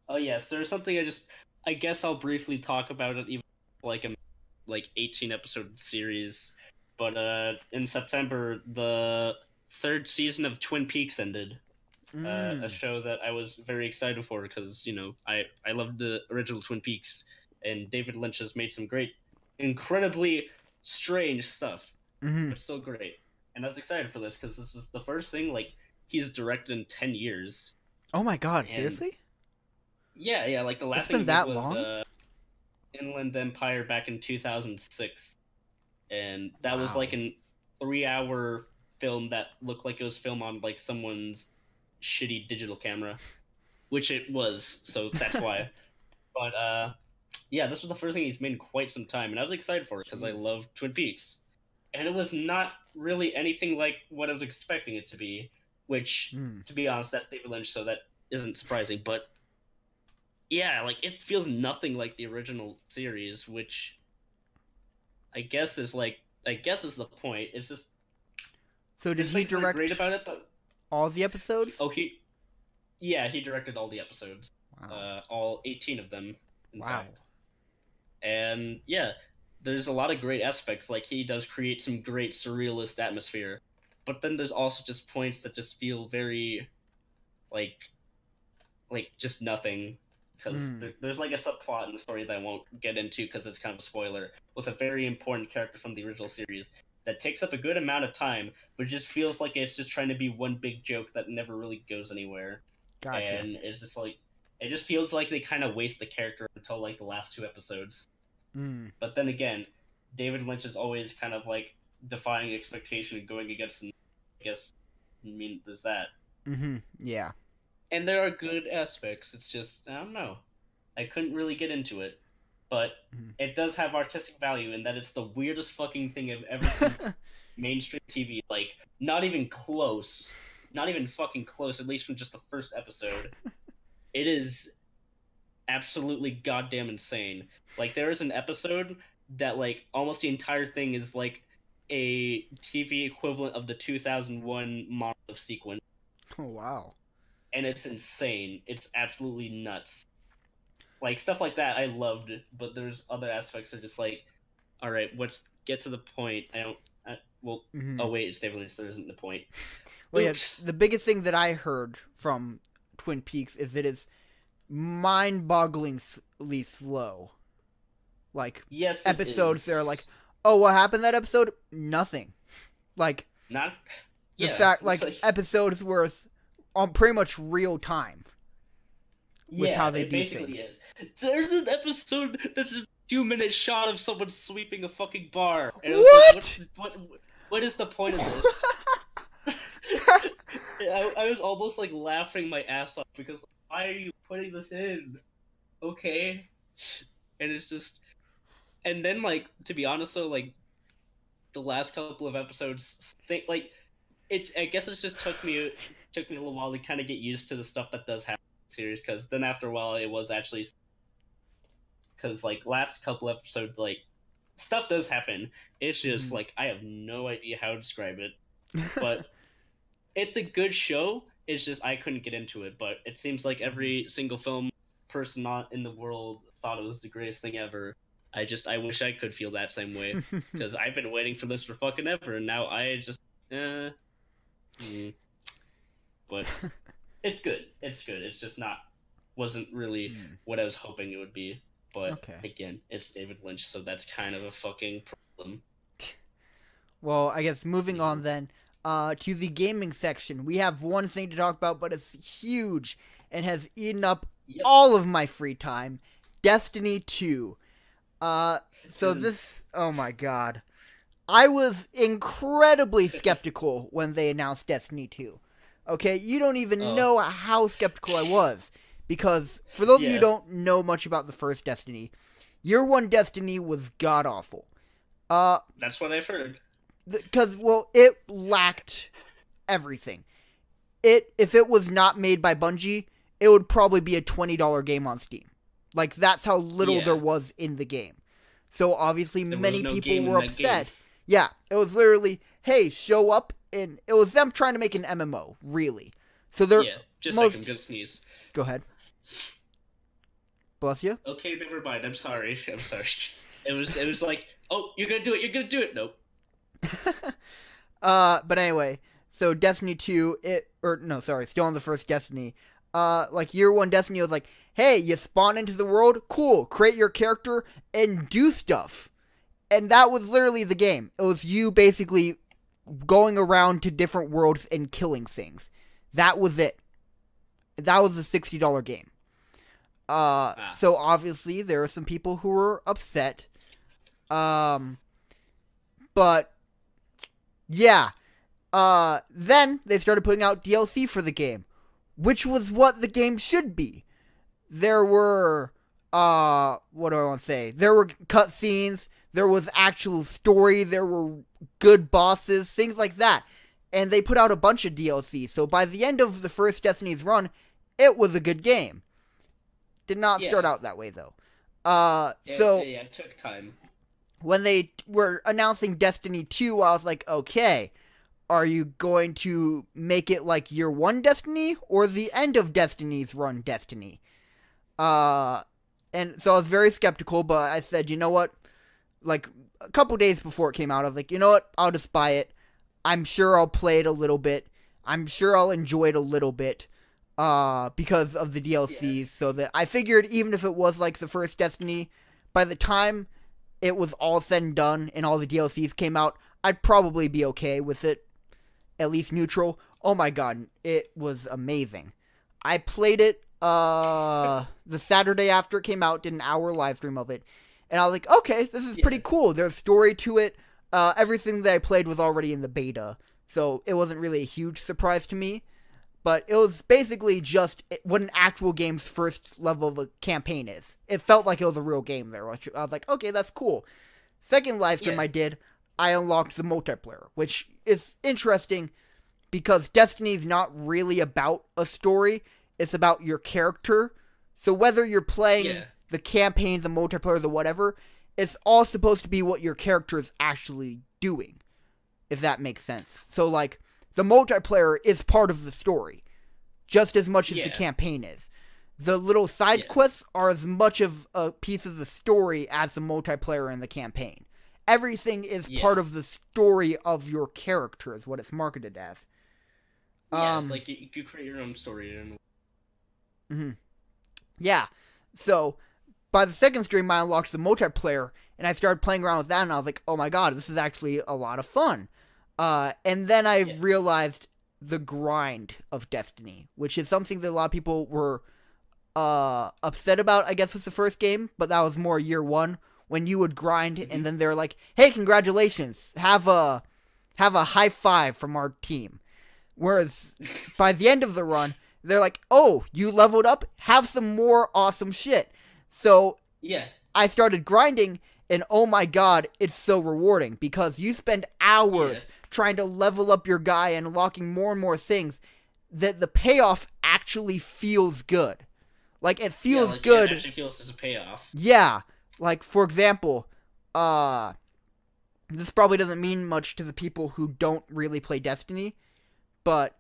Speaker 2: Oh yes, there's something I guess I'll briefly talk about it, even like a 18 episode series. But in September, the 3rd season of Twin Peaks ended. A show that I was very excited for because, you know, I loved the original Twin Peaks, and David Lynch has made some great, incredibly strange stuff, but still great. And I was excited for this because this was the first thing, like, he's directed in 10 years.
Speaker 1: Oh my god, seriously?
Speaker 2: Yeah, like the last thing
Speaker 1: that
Speaker 2: was
Speaker 1: long?
Speaker 2: Inland Empire back in 2006. And that was like a 3-hour film that looked like it was filmed on like someone's shitty digital camera, which it was, so that's why. But yeah, this was the first thing he's made in quite some time, and I was excited for it because I love Twin Peaks. And it was not really anything like what I was expecting it to be, which, to be honest, that's David Lynch, so that isn't surprising. But yeah, like, it feels nothing like the original series, which I guess is the point. It's just.
Speaker 1: So did he direct
Speaker 2: great about it, but
Speaker 1: all the episodes?
Speaker 2: Oh, he directed all the episodes. Wow. All 18 of them, in fact. And yeah, there's a lot of great aspects. Like, he does create some great surrealist atmosphere, but then there's also just points that just feel very, like just nothing. Because there's like a subplot in the story that I won't get into because it's kind of a spoiler, with a very important character from the original series that takes up a good amount of time, but just feels like it's just trying to be one big joke that never really goes anywhere.
Speaker 1: Gotcha.
Speaker 2: And it's just like, it just feels like they kind of waste the character until like the last 2 episodes. But then again, David Lynch is always kind of like defying expectation and going against them. I guess, there's that.
Speaker 1: Yeah.
Speaker 2: And there are good aspects. It's just, I don't know. I couldn't really get into it. But it does have artistic value in that it's the weirdest fucking thing I've ever seen mainstream TV. Like, not even close. Not even fucking close, at least from just the first episode. It is absolutely goddamn insane. Like, there is an episode that, like, almost the entire thing is, like, a TV equivalent of the 2001 Monolith sequence.
Speaker 1: Oh, wow.
Speaker 2: And it's insane. It's absolutely nuts. Like, stuff like that I loved, but there's other aspects that are just like, alright, let's get to the point. Oh wait, it's David Lynch, there isn't the point.
Speaker 1: Well, yeah, the biggest thing that I heard from Twin Peaks is it is mind-bogglingly slow. Like,
Speaker 2: yes,
Speaker 1: episodes that are like, oh, what happened that episode? Nothing. Like, episodes where it's on pretty much real time with how they do things.
Speaker 2: There's an episode that's just a 2-minute shot of someone sweeping a fucking bar. And
Speaker 1: what?
Speaker 2: Like, what is the point of this? I was almost like laughing my ass off because why are you putting this in? Okay. And it's just, and then, like, to be honest though, like, the last couple of episodes, I guess it just took me a little while to kind of get used to the stuff that does happen in the series, because then after a while it was actually, because, like, last couple episodes, like, stuff does happen. It's just, like, I have no idea how to describe it, but it's a good show. It's just I couldn't get into it, but it seems like every single film person in the world thought it was the greatest thing ever. I wish I could feel that same way, because I've been waiting for this for fucking ever, and now I just, but it's good. It's good. It's just wasn't really what I was hoping it would be. But again, it's David Lynch, so that's kind of a fucking problem.
Speaker 1: Well, I guess moving on then to the gaming section, we have one thing to talk about, but it's huge and has eaten up all of my free time. Destiny 2. So this, oh my god. I was incredibly skeptical when they announced Destiny 2. Okay, you don't even know how skeptical I was. Because, for those of you who don't know much about the first Destiny, Year 1 Destiny was god-awful.
Speaker 2: That's what I've heard.
Speaker 1: Because, well, it lacked everything. If it was not made by Bungie, it would probably be a $20 game on Steam. Like, that's how little there was in the game. So, obviously, many people were upset. Yeah, it was literally, hey, show up, and it was them trying to make an MMO, really. So they're
Speaker 2: just a second, I'm gonna sneeze.
Speaker 1: Go ahead. Bless you.
Speaker 2: Okay, never mind. I'm sorry. It was like, oh, you're gonna do it. Nope.
Speaker 1: But anyway, so Destiny 2, still on the first Destiny. Like Year 1 Destiny was like, hey, you spawn into the world, cool, create your character and do stuff. And that was literally the game. It was you basically going around to different worlds and killing things. That was it. That was a $60 game. So obviously there are some people who were upset. But yeah. Then they started putting out DLC for the game, which was what the game should be. There were, what do I want to say? There were cutscenes, there was actual story, there were good bosses, things like that. And they put out a bunch of DLC, so by the end of the first Destiny's run, it was a good game. Did not start out that way, though.
Speaker 2: It took time.
Speaker 1: When they were announcing Destiny 2, I was like, okay, are you going to make it like Year 1 Destiny, or the end of Destiny's run Destiny? And so I was very skeptical, but I said, you know what? Like, a couple days before it came out, I was like, you know what? I'll just buy it. I'm sure I'll play it a little bit. I'm sure I'll enjoy it a little bit. Because of the DLCs, so that I figured even if it was like the first Destiny, by the time it was all said and done and all the DLCs came out, I'd probably be okay with it. At least neutral. Oh my god, it was amazing. I played it, the Saturday after it came out, did an hour live stream of it, and I was like, okay, this is pretty cool. There's story to it. Everything that I played was already in the beta, so it wasn't really a huge surprise to me. But it was basically just what an actual game's first level of a campaign is. It felt like it was a real game there. Which I was like, okay, that's cool. Second live stream I did, I unlocked the multiplayer, which is interesting because Destiny's not really about a story. It's about your character. So whether you're playing the campaign, the multiplayer, the whatever, it's all supposed to be what your character is actually doing, if that makes sense. So, like, the multiplayer is part of the story, just as much as the campaign is. The little side quests are as much of a piece of the story as the multiplayer and the campaign. Everything is part of the story of your character, is what it's marketed as.
Speaker 2: It's like you create your own story.
Speaker 1: Yeah, so by the second stream, I unlocked the multiplayer, and I started playing around with that, and I was like, oh my god, this is actually a lot of fun. And then I realized the grind of Destiny, which is something that a lot of people were upset about, I guess, with the first game, but that was more Year 1, when you would grind, and then they're like, hey, congratulations, have a high five from our team. Whereas, by the end of the run, they're like, oh, you leveled up, have some more awesome shit. So, I started grinding, and oh my god, it's so rewarding, because you spend hours trying to level up your guy and unlocking more and more things, that the payoff actually feels good. Like, it feels good.
Speaker 2: It actually feels as a payoff.
Speaker 1: Yeah. Like, for example, this probably doesn't mean much to the people who don't really play Destiny, but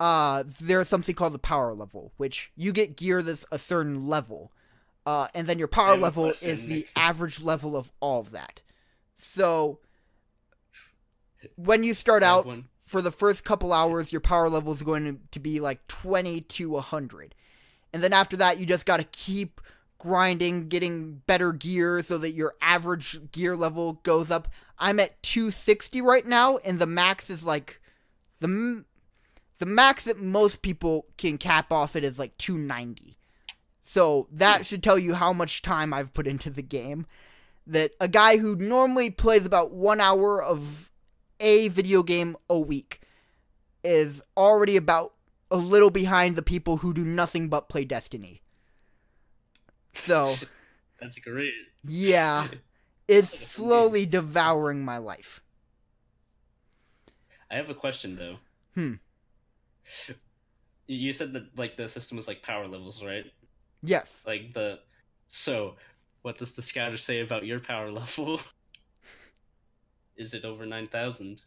Speaker 1: there's something called the power level, which you get gear that's a certain level. And then your power level is the average level of all of that. So, when you start out, for the first couple hours, your power level is going to be like 20 to 100. And then after that, you just gotta keep grinding, getting better gear so that your average gear level goes up. I'm at 260 right now, and the max is like... The max that most people can cap off it is like 290. So that should tell you how much time I've put into the game. That a guy who normally plays about 1 hour of a video game a week is already about a little behind the people who do nothing but play Destiny. So,
Speaker 2: That's great.
Speaker 1: Yeah. It's slowly devouring my life.
Speaker 2: I have a question, though. You said that, like, the system was, like, power levels, right?
Speaker 1: Yes.
Speaker 2: Like, So, what does the scouter say about your power level? Is it over 9,000?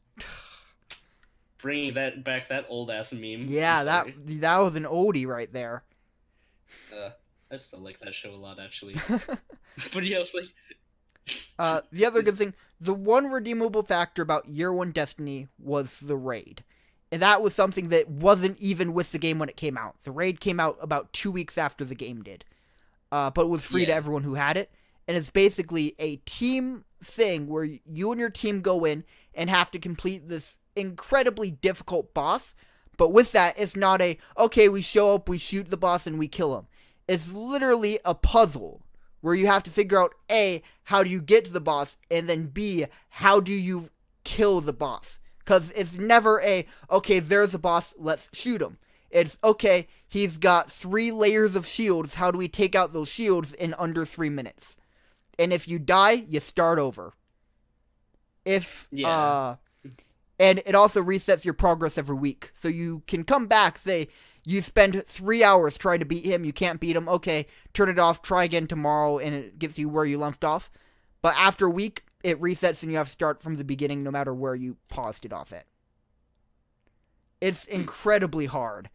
Speaker 2: Bringing that old-ass meme.
Speaker 1: Yeah, that was an oldie right there.
Speaker 2: I still like that show a lot, actually. But yeah, it's like...
Speaker 1: The other good thing, the one redeemable factor about Year 1 Destiny was the raid. And that was something that wasn't even with the game when it came out. The raid came out about 2 weeks after the game did. But it was free to everyone who had it. And it's basically a team thing where you and your team go in and have to complete this incredibly difficult boss. But with that, it's not okay, we show up, we shoot the boss, and we kill him. It's literally a puzzle where you have to figure out, A, how do you get to the boss, and then B, how do you kill the boss? Because it's never okay, there's a boss, let's shoot him. It's, okay, he's got 3 layers of shields, how do we take out those shields in under 3 minutes? And if you die, you start over. And it also resets your progress every week. So you can come back, say, you spend 3 hours trying to beat him, you can't beat him, okay, turn it off, try again tomorrow, and it gets you where you left off. But after a week, it resets and you have to start from the beginning no matter where you paused it off at. It's incredibly hard.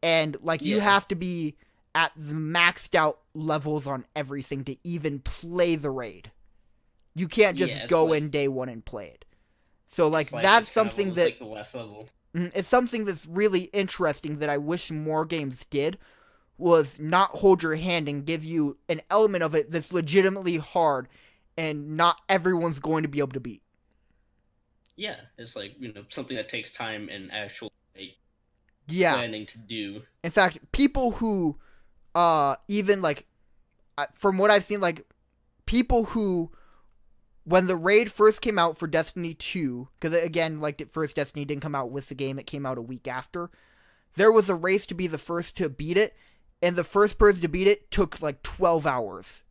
Speaker 1: And, like, you have to be at the maxed out levels on everything to even play the raid. You can't just go in day 1 and play it. So, like, that's something that...
Speaker 2: Like the last level.
Speaker 1: It's something that's really interesting that I wish more games did, was not hold your hand and give you an element of it that's legitimately hard and not everyone's going to be able to beat.
Speaker 2: Yeah, it's like, something that takes time and actual planning to do.
Speaker 1: In fact, people who, even, like, from what I've seen, like, people who, when the raid first came out for Destiny 2, because, again, like, the first Destiny didn't come out with the game, it came out a week after, there was a race to be the first to beat it, and the first person to beat it took, like, 12 hours.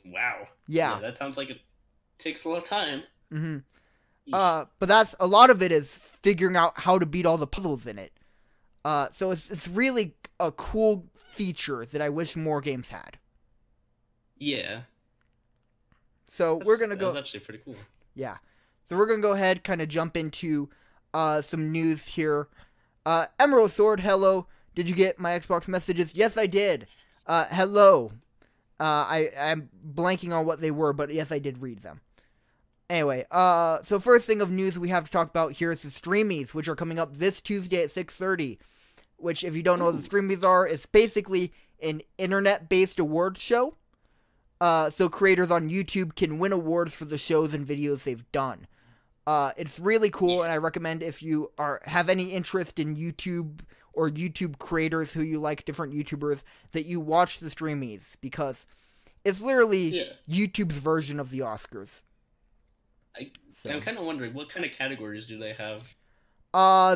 Speaker 2: Wow.
Speaker 1: Yeah.
Speaker 2: That sounds like it takes a lot of time.
Speaker 1: Mm-hmm. But a lot of it is figuring out how to beat all the puzzles in it. So it's really a cool feature that I wish more games had.
Speaker 2: Yeah.
Speaker 1: So we're gonna go.
Speaker 2: That's actually pretty cool.
Speaker 1: Yeah. So we're gonna go ahead, kind of jump into some news here. Emerald Sword, hello. Did you get my Xbox messages? Yes, I did. Hello. I'm blanking on what they were, but yes, I did read them. Anyway, so first thing of news we have to talk about here is the Stremys, which are coming up this Tuesday at 6:30. Which, if you don't know what the Stremys are, is basically an internet-based award show. So creators on YouTube can win awards for the shows and videos they've done. It's really cool, and I recommend if you have any interest in YouTube or YouTube creators who you like, different YouTubers, that you watch the Stremys, because it's literally YouTube's version of the Oscars.
Speaker 2: I'm kind of wondering, what kind of categories do they have?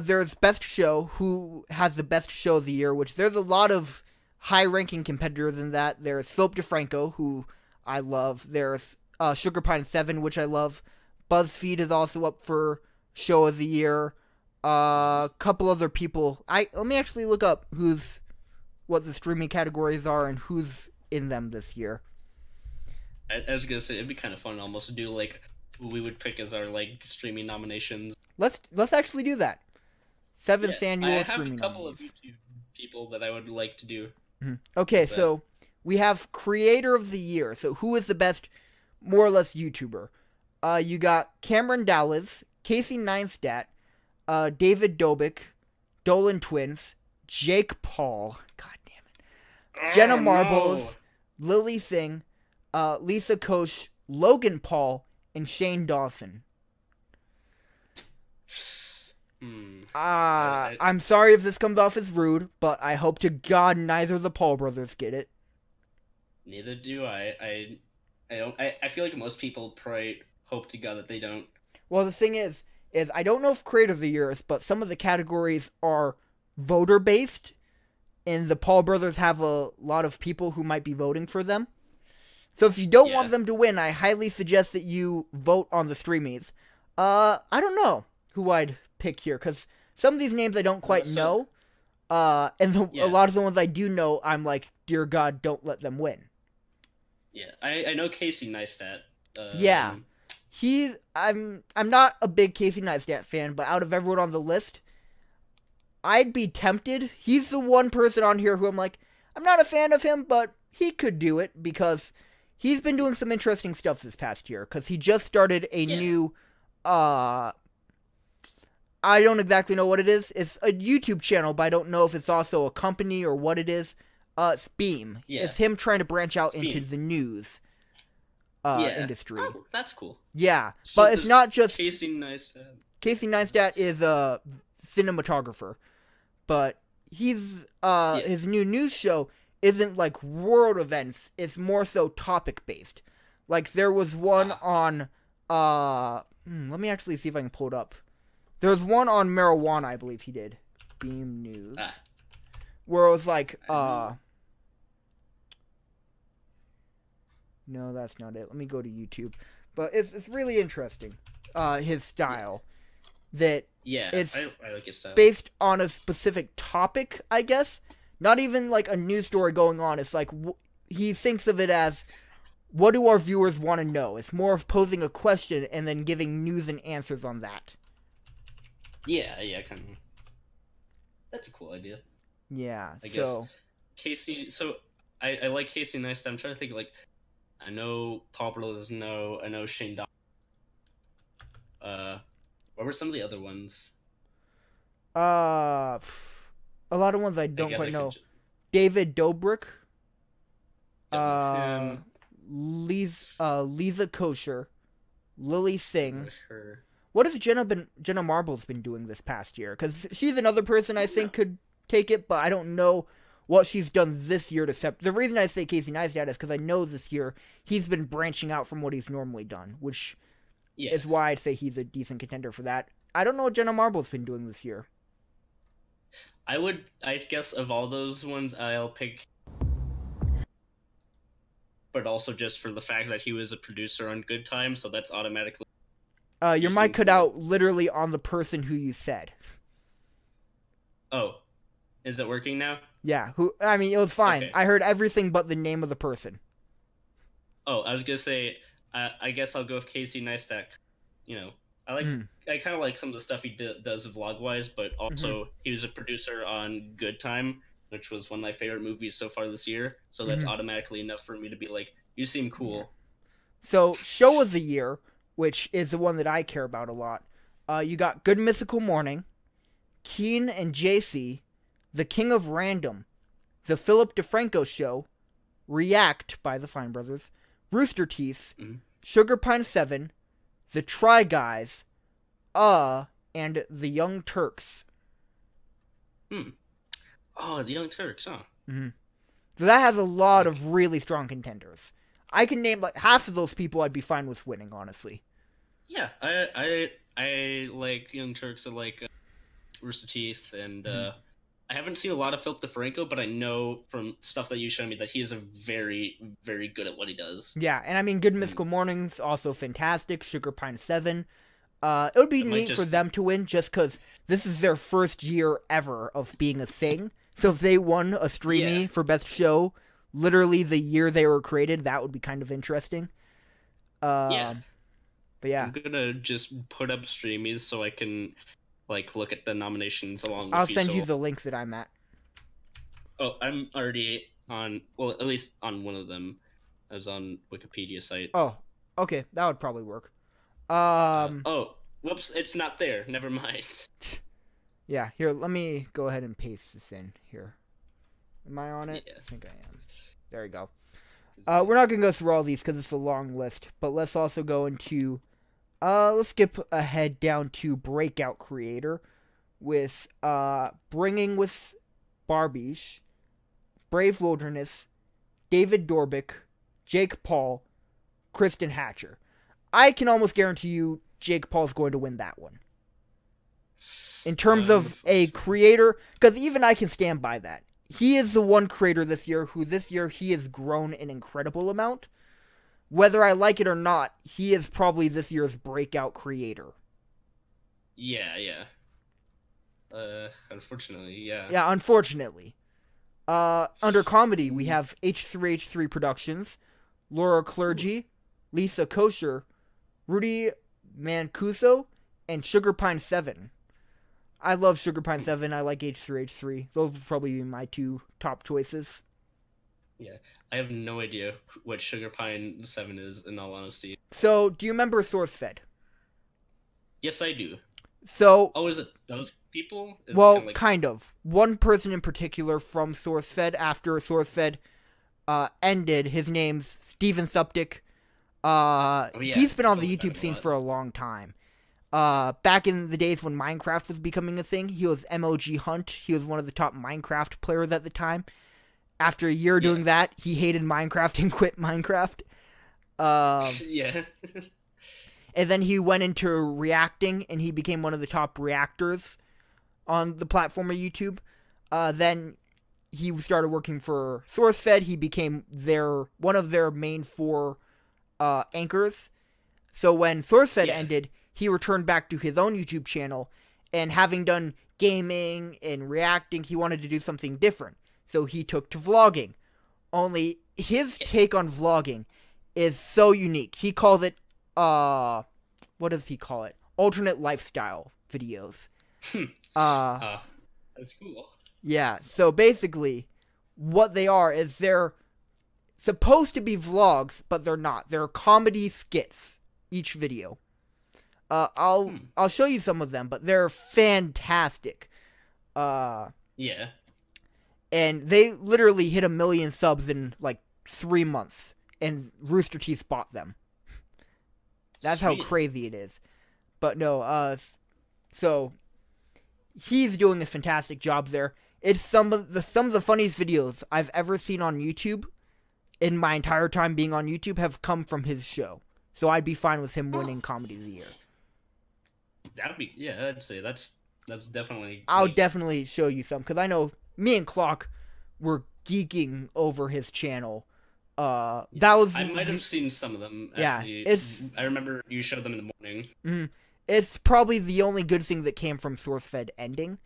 Speaker 1: There's Best Show, who has the Best Show of the Year, which there's a lot of high-ranking competitors in that. There's Philip DeFranco, who I love. There's Sugar Pine 7, which I love. BuzzFeed is also up for Show of the Year. A couple other people. Let me actually look up what the streaming categories are and who's in them this year.
Speaker 2: I was gonna say, it'd be kind of fun almost to do, like, who we would pick as our, like, streaming nominations.
Speaker 1: Let's actually do that. 7th annual streaming
Speaker 2: I have a couple
Speaker 1: nominees.
Speaker 2: of YouTube people that I would like to do.
Speaker 1: Mm-hmm. Okay, so we have Creator of the Year. So who is the best, more or less, YouTuber? You got Cameron Dallas, Casey Neistat, David Dobrik, Dolan Twins, Jake Paul, god damn it, Jenna Marbles, Lily Singh, Lisa Koch, Logan Paul, and Shane Dawson. I'm sorry if this comes off as rude, but I hope to God neither of the Paul brothers get it.
Speaker 2: Neither do I. I feel like most people probably hope to God that they don't.
Speaker 1: Well, the thing is I don't know if Creator of the Year is, but some of the categories are voter-based, and the Paul brothers have a lot of people who might be voting for them. So if you don't want them to win, I highly suggest that you vote on the Stremys. I don't know who I'd pick here, because some of these names I don't quite know. And a lot of the ones I do know, I'm like, dear God, don't let them win.
Speaker 2: Yeah, I know Casey Neistat.
Speaker 1: Yeah. I'm not a big Casey Neistat fan, but out of everyone on the list, I'd be tempted. He's the one person on here who I'm like, I'm not a fan of him, but he could do it, because he's been doing some interesting stuff this past year, because he just started a new, I don't exactly know what it is. It's a YouTube channel, but I don't know if it's also a company or what it is. It's Beam. Yeah. It's him trying to branch out into the news industry.
Speaker 2: Oh, that's cool.
Speaker 1: Yeah, so but it's not just...
Speaker 2: Casey Neistat.
Speaker 1: Casey Neistat is a cinematographer, but he's his new news show isn't like world events. It's more so topic based. Like there was one on let me actually see if I can pull it up. There's one on marijuana, I believe he did. Beam News. Where it was like no, that's not it. Let me go to YouTube. But it's really interesting. His style. That it's
Speaker 2: I like his style.
Speaker 1: Based on a specific topic, I guess. Not even like a news story going on. It's like he thinks of it as, what do our viewers want to know? It's more of posing a question and then giving news and answers on that.
Speaker 2: Yeah, kind of. That's a cool idea.
Speaker 1: Yeah,
Speaker 2: I guess. Casey, so I like Casey Neistat. I'm trying to think, like, I know Paul Berlizno, I know Shane Dawson. What were some of the other ones?
Speaker 1: A lot of ones I don't quite know. David Dobrik. Lisa Kosher. Lily Singh. What has Jenna Marbles been doing this past year? Because she's another person I think could take it, but I don't know what she's done this year to separate. The reason I say Casey Neistat is because I know this year he's been branching out from what he's normally done, which is why I'd say he's a decent contender for that. I don't know what Jenna Marbles been doing this year.
Speaker 2: I guess of all those ones, I'll pick, but also just for the fact that he was a producer on Good Time, so that's automatically...
Speaker 1: your mic cut out literally on the person who you said.
Speaker 2: Oh. Is it working now?
Speaker 1: Yeah. I mean, it was fine. Okay. I heard everything but the name of the person.
Speaker 2: Oh, I was going to say, I guess I'll go with Casey Neistat. You know, I kind of like some of the stuff he does vlog-wise, but also he was a producer on Good Time, which was one of my favorite movies so far this year. So that's automatically enough for me to be like, you seem cool. Yeah. So,
Speaker 1: Show of the Year, which is the one that I care about a lot. You got Good Mythical Morning, Keen and JC, The King of Random, The Philip DeFranco Show, React by the Fine Brothers, Rooster Teeth, Sugar Pine 7, The Try Guys, and The Young Turks.
Speaker 2: Oh, The Young Turks, huh?
Speaker 1: So that has a lot of really strong contenders. I can name like half of those people I'd be fine with winning, honestly.
Speaker 2: Yeah, I like Young Turks. I like Rooster Teeth, and I haven't seen a lot of Philip DeFranco, but I know from stuff that you showed me that he is a very, very good at what he does.
Speaker 1: Yeah, and I mean, Good Mystical Morning's also fantastic. Sugar Pine 7. It would be neat for them to win just because this is their first year ever of being a Sing. So if they won a Stremy for Best Show, literally the year they were created, that would be kind of interesting. But yeah.
Speaker 2: I'm going to just put up Stremys so I can... like look at the nominations along with
Speaker 1: I'll send you the link that I'm at.
Speaker 2: Oh, I'm already on, well, at least on one of them. I was on Wikipedia site.
Speaker 1: Oh, okay, that would probably work.
Speaker 2: Oh, whoops, it's not there. Never mind.
Speaker 1: Yeah, here, let me go ahead and paste this in here. Am I on it?
Speaker 2: Yeah.
Speaker 1: I think I am. There we go. We're not going to go through all these because it's a long list, but let's also go into... let's skip ahead down to Breakout Creator with Bringing with Barbies, Brave Wilderness, David Dorbick, Jake Paul, Kristen Hatcher. I can almost guarantee you Jake Paul's going to win that one. In terms of a creator, because even I can stand by that. He is the one creator this year who this year he has grown an incredible amount. whether I like it or not, he is probably this year's breakout creator.
Speaker 2: Yeah. Unfortunately, yeah.
Speaker 1: Yeah, unfortunately. Under comedy, we have H3H3 Productions, Laura Clergy, Lisa Kosher, Rudy Mancuso, and Sugar Pine 7. I love Sugar Pine 7. I like H3H3. Those would probably be my two top choices.
Speaker 2: Yeah, I have no idea what Sugar Pine 7 is, in all honesty.
Speaker 1: So, do you remember SourceFed?
Speaker 2: Yes, I do.
Speaker 1: So...
Speaker 2: Oh, is it those people?
Speaker 1: Kind of. One person in particular from SourceFed, after SourceFed ended, his name's Steven Suptic. He's been on the YouTube scene for a long time. Back in the days when Minecraft was becoming a thing, he was MOG Hunt. He was one of the top Minecraft players at the time. After a year doing that, he hated Minecraft and quit Minecraft.
Speaker 2: Yeah.
Speaker 1: And then he went into reacting, and he became one of the top reactors on the platform of YouTube. Then he started working for SourceFed. He became one of their main 4 anchors. So when SourceFed ended, he returned back to his own YouTube channel, and having done gaming and reacting, he wanted to do something different. So he took to vlogging. Only his take on vlogging is so unique. He calls it, what does he call it? Alternate lifestyle videos.
Speaker 2: That's cool.
Speaker 1: Yeah, so basically, what they are is they're supposed to be vlogs, but they're not. They're comedy skits, each video. I'll show you some of them, but they're fantastic.
Speaker 2: Yeah.
Speaker 1: And they literally hit 1 million subs in, like, 3 months. And Rooster Teeth bought them. That's Sweet. How crazy it is. But no, so he's doing a fantastic job there. It's some of the funniest videos I've ever seen on YouTube in my entire time being on YouTube have come from his show. So I'd be fine with him winning Comedy of the Year.
Speaker 2: I'd say that's definitely...
Speaker 1: I'll definitely show you some, because I know me and Clock were geeking over his channel. I
Speaker 2: might have seen some of them, actually.
Speaker 1: Yeah,
Speaker 2: I remember you showed them in the morning.
Speaker 1: Mm-hmm. It's probably the only good thing that came from SourceFed ending.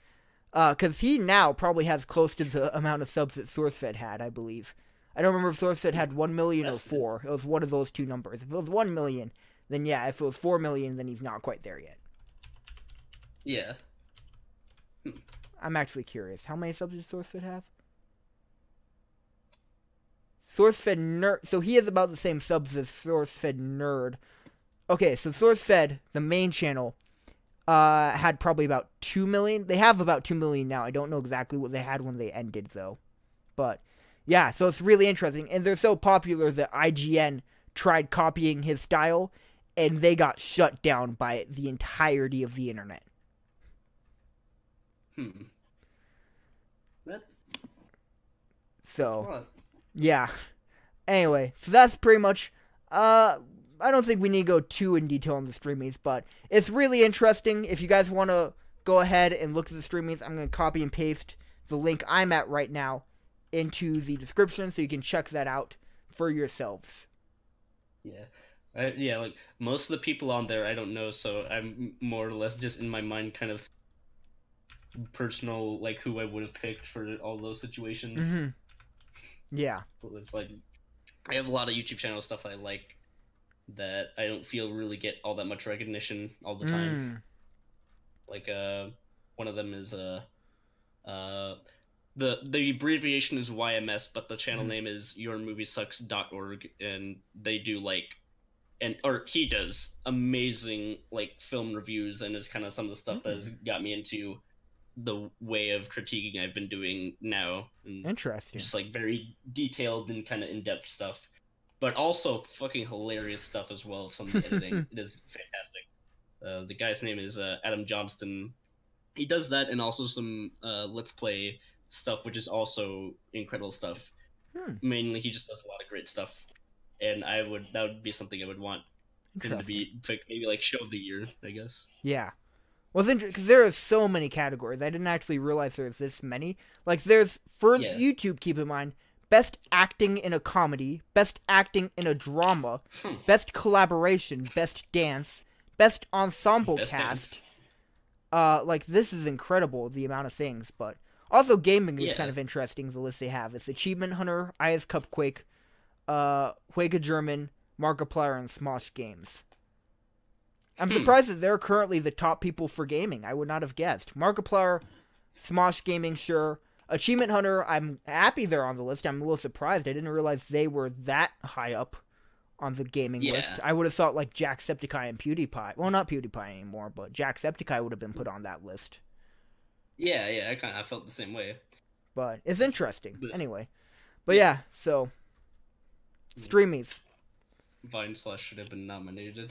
Speaker 1: Because he now probably has close to the amount of subs that SourceFed had, I believe. I don't remember if SourceFed had 1 million or 4. It was one of those two numbers. If it was 1 million, then yeah. If it was 4 million, then he's not quite there yet.
Speaker 2: Yeah.
Speaker 1: I'm actually curious. How many subs does SourceFed have? SourceFed Nerd. So he has about the same subs as SourceFed Nerd. Okay, so SourceFed, the main channel, had probably about 2 million. They have about 2 million now. I don't know exactly what they had when they ended, though. But, yeah, so it's really interesting. And they're so popular that IGN tried copying his style, and they got shut down by the entirety of the internet. Yeah. Anyway, so that's pretty much, I don't think we need to go too in detail on the Stremys, but it's really interesting. If you guys want to go ahead and look at the Stremys, I'm going to copy and paste the link I'm at right now into the description, so you can check that out for yourselves.
Speaker 2: Yeah. Like, most of the people on there I don't know, so I'm more or less just in my mind kind of personal, like, who I would have picked for all those situations.
Speaker 1: Mm-hmm. Yeah.
Speaker 2: It's like, I have a lot of YouTube channel stuff that I like that I don't feel really get all that much recognition all the time. Like, one of them is, the abbreviation is YMS, but the channel name is yourmoviesucks.org, and they do, like, he does amazing, like, film reviews, and is kind of some of the stuff that has got me into the way of critiquing I've been doing now. And
Speaker 1: interesting.
Speaker 2: Just, like, very detailed and kind of in-depth stuff. But also fucking hilarious stuff as well, some of the editing. It is fantastic. The guy's name is Adam Johnston. He does that, and also some Let's Play stuff, which is also incredible stuff. Mainly, he just does a lot of great stuff. And that would be something I would want him to be, maybe, like, show of the year, I guess.
Speaker 1: Yeah. Well, because there are so many categories. I didn't actually realize there was this many. Like, there's, for YouTube, keep in mind, Best Acting in a Comedy, Best Acting in a Drama, Best Collaboration, Best Dance, Best Ensemble Cast. Like, this is incredible, the amount of things, but also gaming is kind of interesting, the list they have. It's Achievement Hunter, IS Cupquake, Huega German, Markiplier, and Smosh Games. I'm surprised that they're currently the top people for gaming. I would not have guessed. Markiplier, Smosh Gaming, sure. Achievement Hunter, I'm happy they're on the list. I'm a little surprised. I didn't realize they were that high up on the gaming list. I would have thought like Jacksepticeye and PewDiePie. Well, not PewDiePie anymore, but Jacksepticeye would have been put on that list.
Speaker 2: Yeah, I felt the same way.
Speaker 1: But it's interesting. Anyway. But yeah, so Stremys.
Speaker 2: Vine Slash should have been nominated.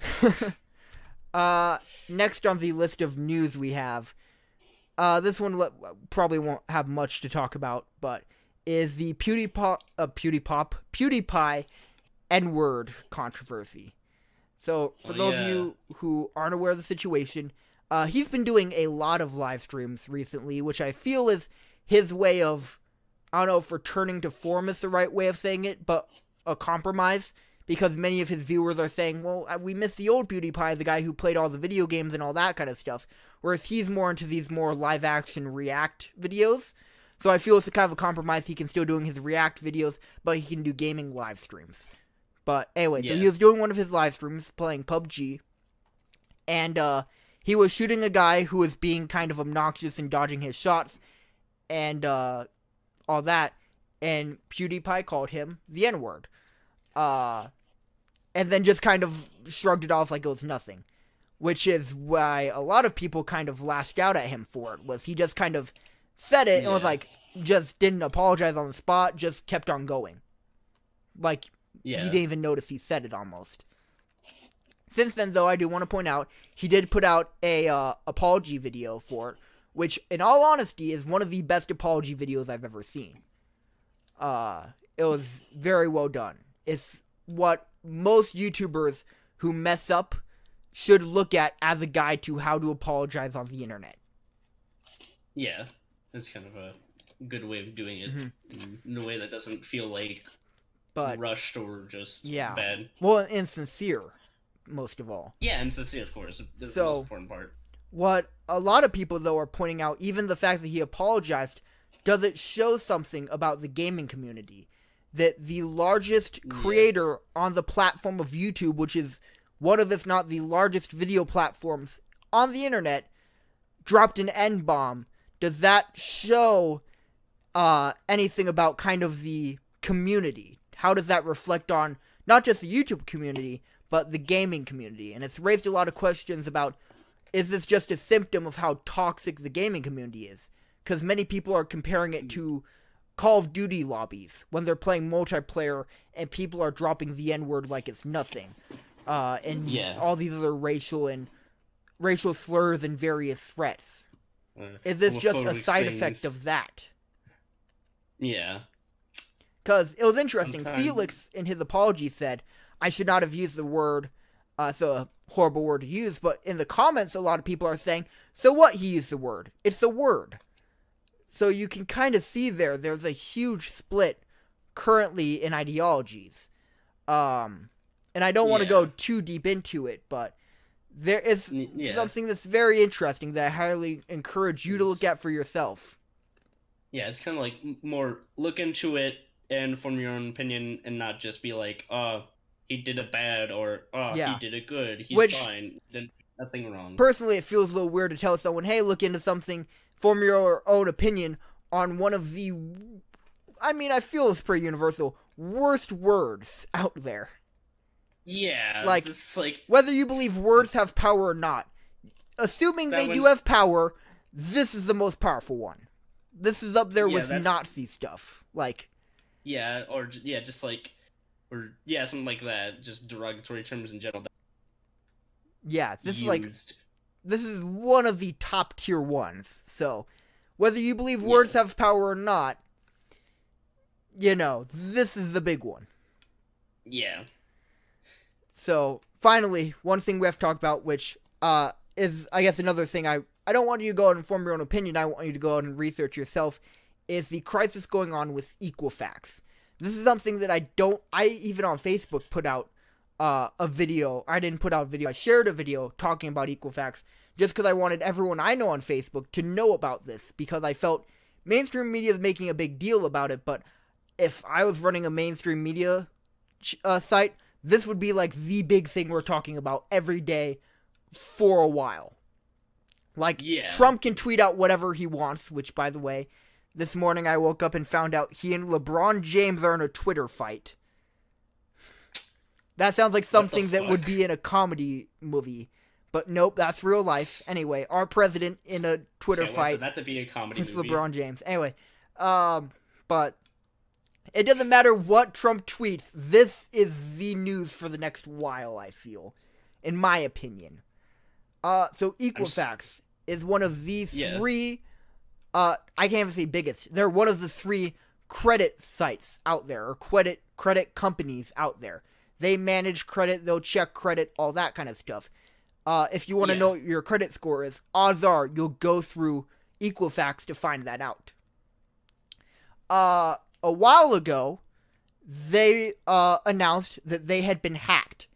Speaker 1: Next on the list of news we have, this one probably won't have much to talk about, but is the PewDiePie N-word controversy. So, for those of you who aren't aware of the situation, he's been doing a lot of live streams recently, which I feel is his way of, I don't know if returning to form is the right way of saying it, but a compromise, because many of his viewers are saying, well, we miss the old PewDiePie, the guy who played all the video games and all that kind of stuff, whereas he's more into these more live-action React videos. So I feel it's a kind of a compromise. He can still doing his React videos, but he can do gaming live streams. But anyway, so he was doing one of his live streams playing PUBG, and he was shooting a guy who was being kind of obnoxious and dodging his shots, and all that, and PewDiePie called him the N-word. And then just kind of shrugged it off like it was nothing. Which is why a lot of people kind of lashed out at him for it, was he just kind of said it and was like, just didn't apologize on the spot, just kept on going. Like, he didn't even notice he said it almost. Since then, though, I do want to point out, he did put out a apology video for it, which, in all honesty, is one of the best apology videos I've ever seen. It was very well done. It's what most YouTubers who mess up should look at as a guide to how to apologize on the internet.
Speaker 2: Yeah, that's kind of a good way of doing it in a way that doesn't feel like rushed or just bad.
Speaker 1: Well, and sincere, most of all.
Speaker 2: Yeah, and sincere, of course. That's the most important part.
Speaker 1: What a lot of people, though, are pointing out, even the fact that he apologized, does it show something about the gaming community? That the largest creator on the platform of YouTube, which is one of, if not the largest video platforms on the internet, dropped an N-bomb. Does that show anything about kind of the community? How does that reflect on not just the YouTube community, but the gaming community? And it's raised a lot of questions about, is this just a symptom of how toxic the gaming community is? Because many people are comparing it to Call of Duty lobbies when they're playing multiplayer and people are dropping the N-word like it's nothing. And all these other racial slurs and various threats. Is this just a side effect of that?
Speaker 2: Yeah.
Speaker 1: Because it was interesting. Felix, in his apology, said, I should not have used the word, it's a horrible word to use, but in the comments, a lot of people are saying, so what, he used the word? It's a word. So you can kind of see there's a huge split currently in ideologies. And I don't want to go too deep into it, but there is something that's very interesting that I highly encourage you to look at for yourself.
Speaker 2: Yeah, it's kind of like more look into it and form your own opinion and not just be like, oh, he did a bad or, oh, he did a good. He's fine. Did nothing wrong.
Speaker 1: Personally, it feels a little weird to tell someone, hey, look into something, form your own opinion on one of the, I mean, I feel it's pretty universal, worst words out there.
Speaker 2: Yeah.
Speaker 1: Like, whether you believe words have power or not, assuming they do have power, this is the most powerful one. This is up there with Nazi stuff. Like.
Speaker 2: Yeah, or, just like, or, something like that. Just derogatory terms in general.
Speaker 1: Yeah, this is one of the top tier ones. So, whether you believe words have power or not, this is the big one.
Speaker 2: Yeah.
Speaker 1: So, finally, one thing we have to talk about, which is, I guess, another thing I don't want you to go out and form your own opinion, I want you to go out and research yourself, is the crisis going on with Equifax. This is something that I even on Facebook put out a video. I didn't put out a video. I shared a video talking about Equifax just because I wanted everyone I know on Facebook to know about this, because I felt mainstream media is making a big deal about it, but if I was running a mainstream media site, this would be like the big thing we're talking about every day for a while. Like, Trump can tweet out whatever he wants, which, by the way, this morning I woke up and found out he and LeBron James are in a Twitter fight. That sounds like something that would be in a comedy movie. But nope, that's real life. Anyway, our president in a Twitter fight.
Speaker 2: That to be a comedy movie.
Speaker 1: LeBron James. Anyway, but it doesn't matter what Trump tweets. This is the news for the next while, I feel, in my opinion. So Equifax is one of these three. I can't even say biggest. They're one of the 3 credit sites out there, or credit companies out there. They manage credit, they'll check credit, all that kind of stuff. If you want to know what your credit score is, odds are you'll go through Equifax to find that out. A while ago, they announced that they had been hacked,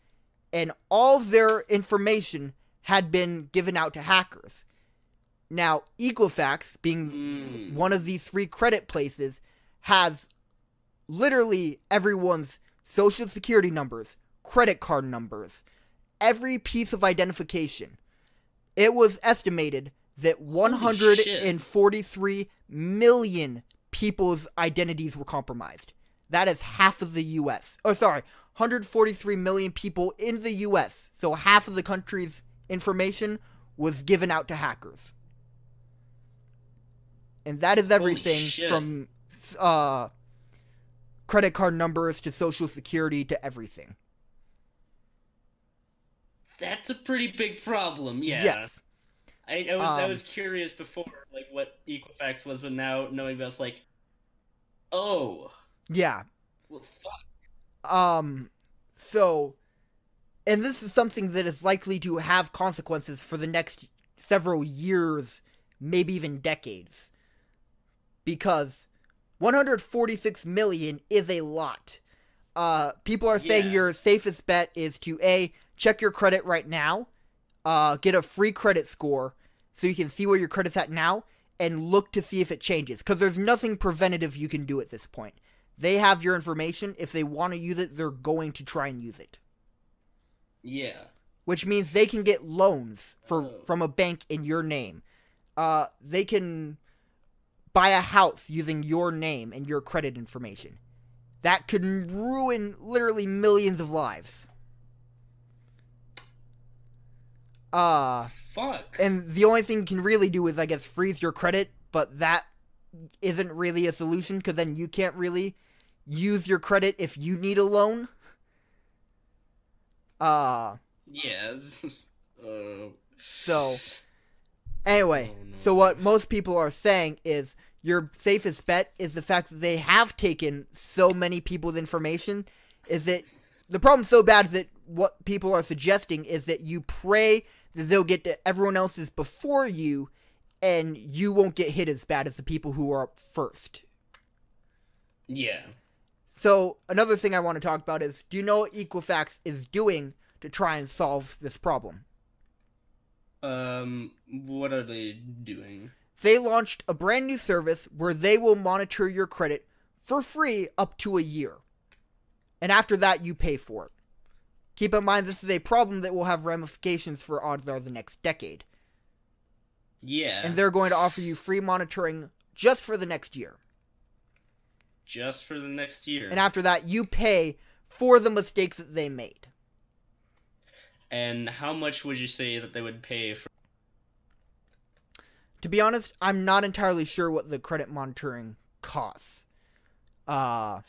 Speaker 1: and all of their information had been given out to hackers. Now, Equifax, being one of these 3 credit places, has literally everyone's social security numbers, credit card numbers, every piece of identification. It was estimated that 143 million people's identities were compromised. That is half of the U.S. Oh, sorry, 143 million people in the U.S. So half of the country's information was given out to hackers. And that is everything from credit card numbers to social security to everything.
Speaker 2: That's a pretty big problem, yeah.
Speaker 1: Yes.
Speaker 2: I was curious before, like, what Equifax was, but now knowing about it's like, oh.
Speaker 1: Yeah.
Speaker 2: Well, fuck.
Speaker 1: So, and this is something that is likely to have consequences for the next several years, maybe even decades. Because 146 million is a lot. People are saying your safest bet is to A, check your credit right now, get a free credit score so you can see where your credit's at now, and look to see if it changes. Because there's nothing preventative you can do at this point. They have your information. If they want to use it, they're going to try and use it.
Speaker 2: Yeah.
Speaker 1: Which means they can get loans from a bank in your name. They can buy a house using your name and your credit information. That could ruin literally millions of lives.
Speaker 2: Fuck.
Speaker 1: And the only thing you can really do is, I guess, freeze your credit, but that isn't really a solution, because then you can't really use your credit if you need a loan.
Speaker 2: Yes.
Speaker 1: So, anyway, so what most people are saying is your safest bet is the fact that they have taken so many people's information. Is that the problem's so bad that what people are suggesting is that you pray that they'll get to everyone else's before you, and you won't get hit as bad as the people who are up first.
Speaker 2: Yeah.
Speaker 1: So, another thing I want to talk about is, do you know what Equifax is doing to try and solve this problem?
Speaker 2: What are they doing?
Speaker 1: They launched a brand new service where they will monitor your credit for free up to a year. And after that, you pay for it. Keep in mind, this is a problem that will have ramifications for odds are the next decade.
Speaker 2: Yeah.
Speaker 1: And they're going to offer you free monitoring just for the next year.
Speaker 2: Just for the next year.
Speaker 1: And after that, you pay for the mistakes that they made.
Speaker 2: And how much would you say that they would pay for?
Speaker 1: To be honest, I'm not entirely sure what the credit monitoring costs. But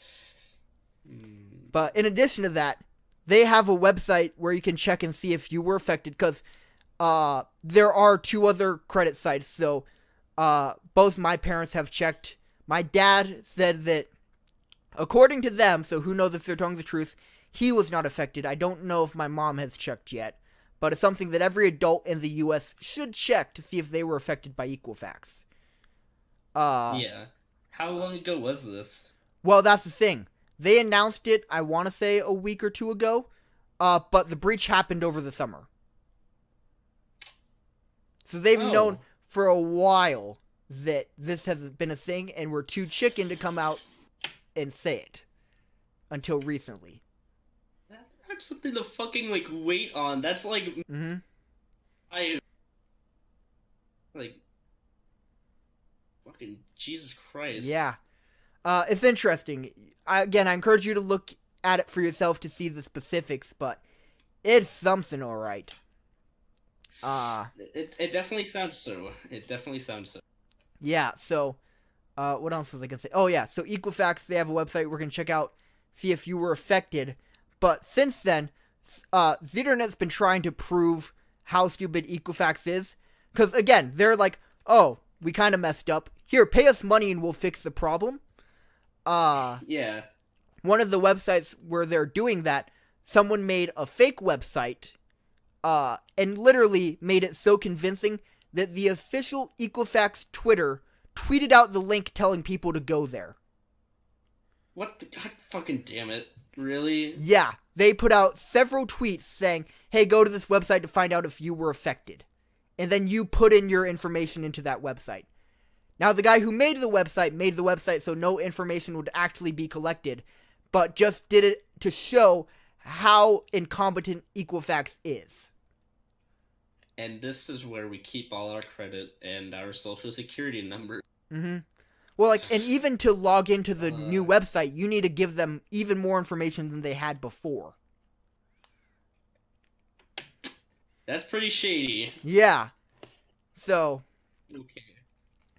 Speaker 1: in addition to that, they have a website where you can check and see if you were affected, because there are 2 other credit sites. So both my parents have checked. My dad said that, according to them, so who knows if they're telling the truth, he was not affected. I don't know if my mom has checked yet, but it's something that every adult in the U.S. should check to see if they were affected by Equifax.
Speaker 2: Yeah. How long ago was this?
Speaker 1: Well, that's the thing. They announced it, I want to say, a week or two ago, but the breach happened over the summer. So they've known for a while that this has been a thing, and we're too chicken to come out and say it until recently.
Speaker 2: That's something to fucking, like, wait on. That's, like...
Speaker 1: Mm-hmm.
Speaker 2: Fucking Jesus Christ.
Speaker 1: Yeah. It's interesting. I encourage you to look at it for yourself to see the specifics, but it's something alright.
Speaker 2: It definitely sounds so. It definitely sounds so.
Speaker 1: Yeah, so, what else was I gonna say? Oh, yeah, so Equifax, they have a website we're gonna check out, see if you were affected. But since then, the internet's been trying to prove how stupid Equifax is. Because, again, they're like, oh, we kind of messed up. Here, pay us money and we'll fix the problem.
Speaker 2: Yeah.
Speaker 1: One of the websites where they're doing that, someone made a fake website, and literally made it so convincing that the official Equifax Twitter tweeted out the link telling people to go there.
Speaker 2: What the... God fucking damn it. Really?
Speaker 1: Yeah. They put out several tweets saying, hey, go to this website to find out if you were affected. And then you put in your information into that website. Now, the guy who made the website so no information would actually be collected, but just did it to show how incompetent Equifax is.
Speaker 2: And this is where we keep all our credit and our social security number.
Speaker 1: Mm-hmm. Well, like, and even to log into the new website, you need to give them even more information than they had before.
Speaker 2: That's pretty shady.
Speaker 1: Yeah. So,
Speaker 2: okay.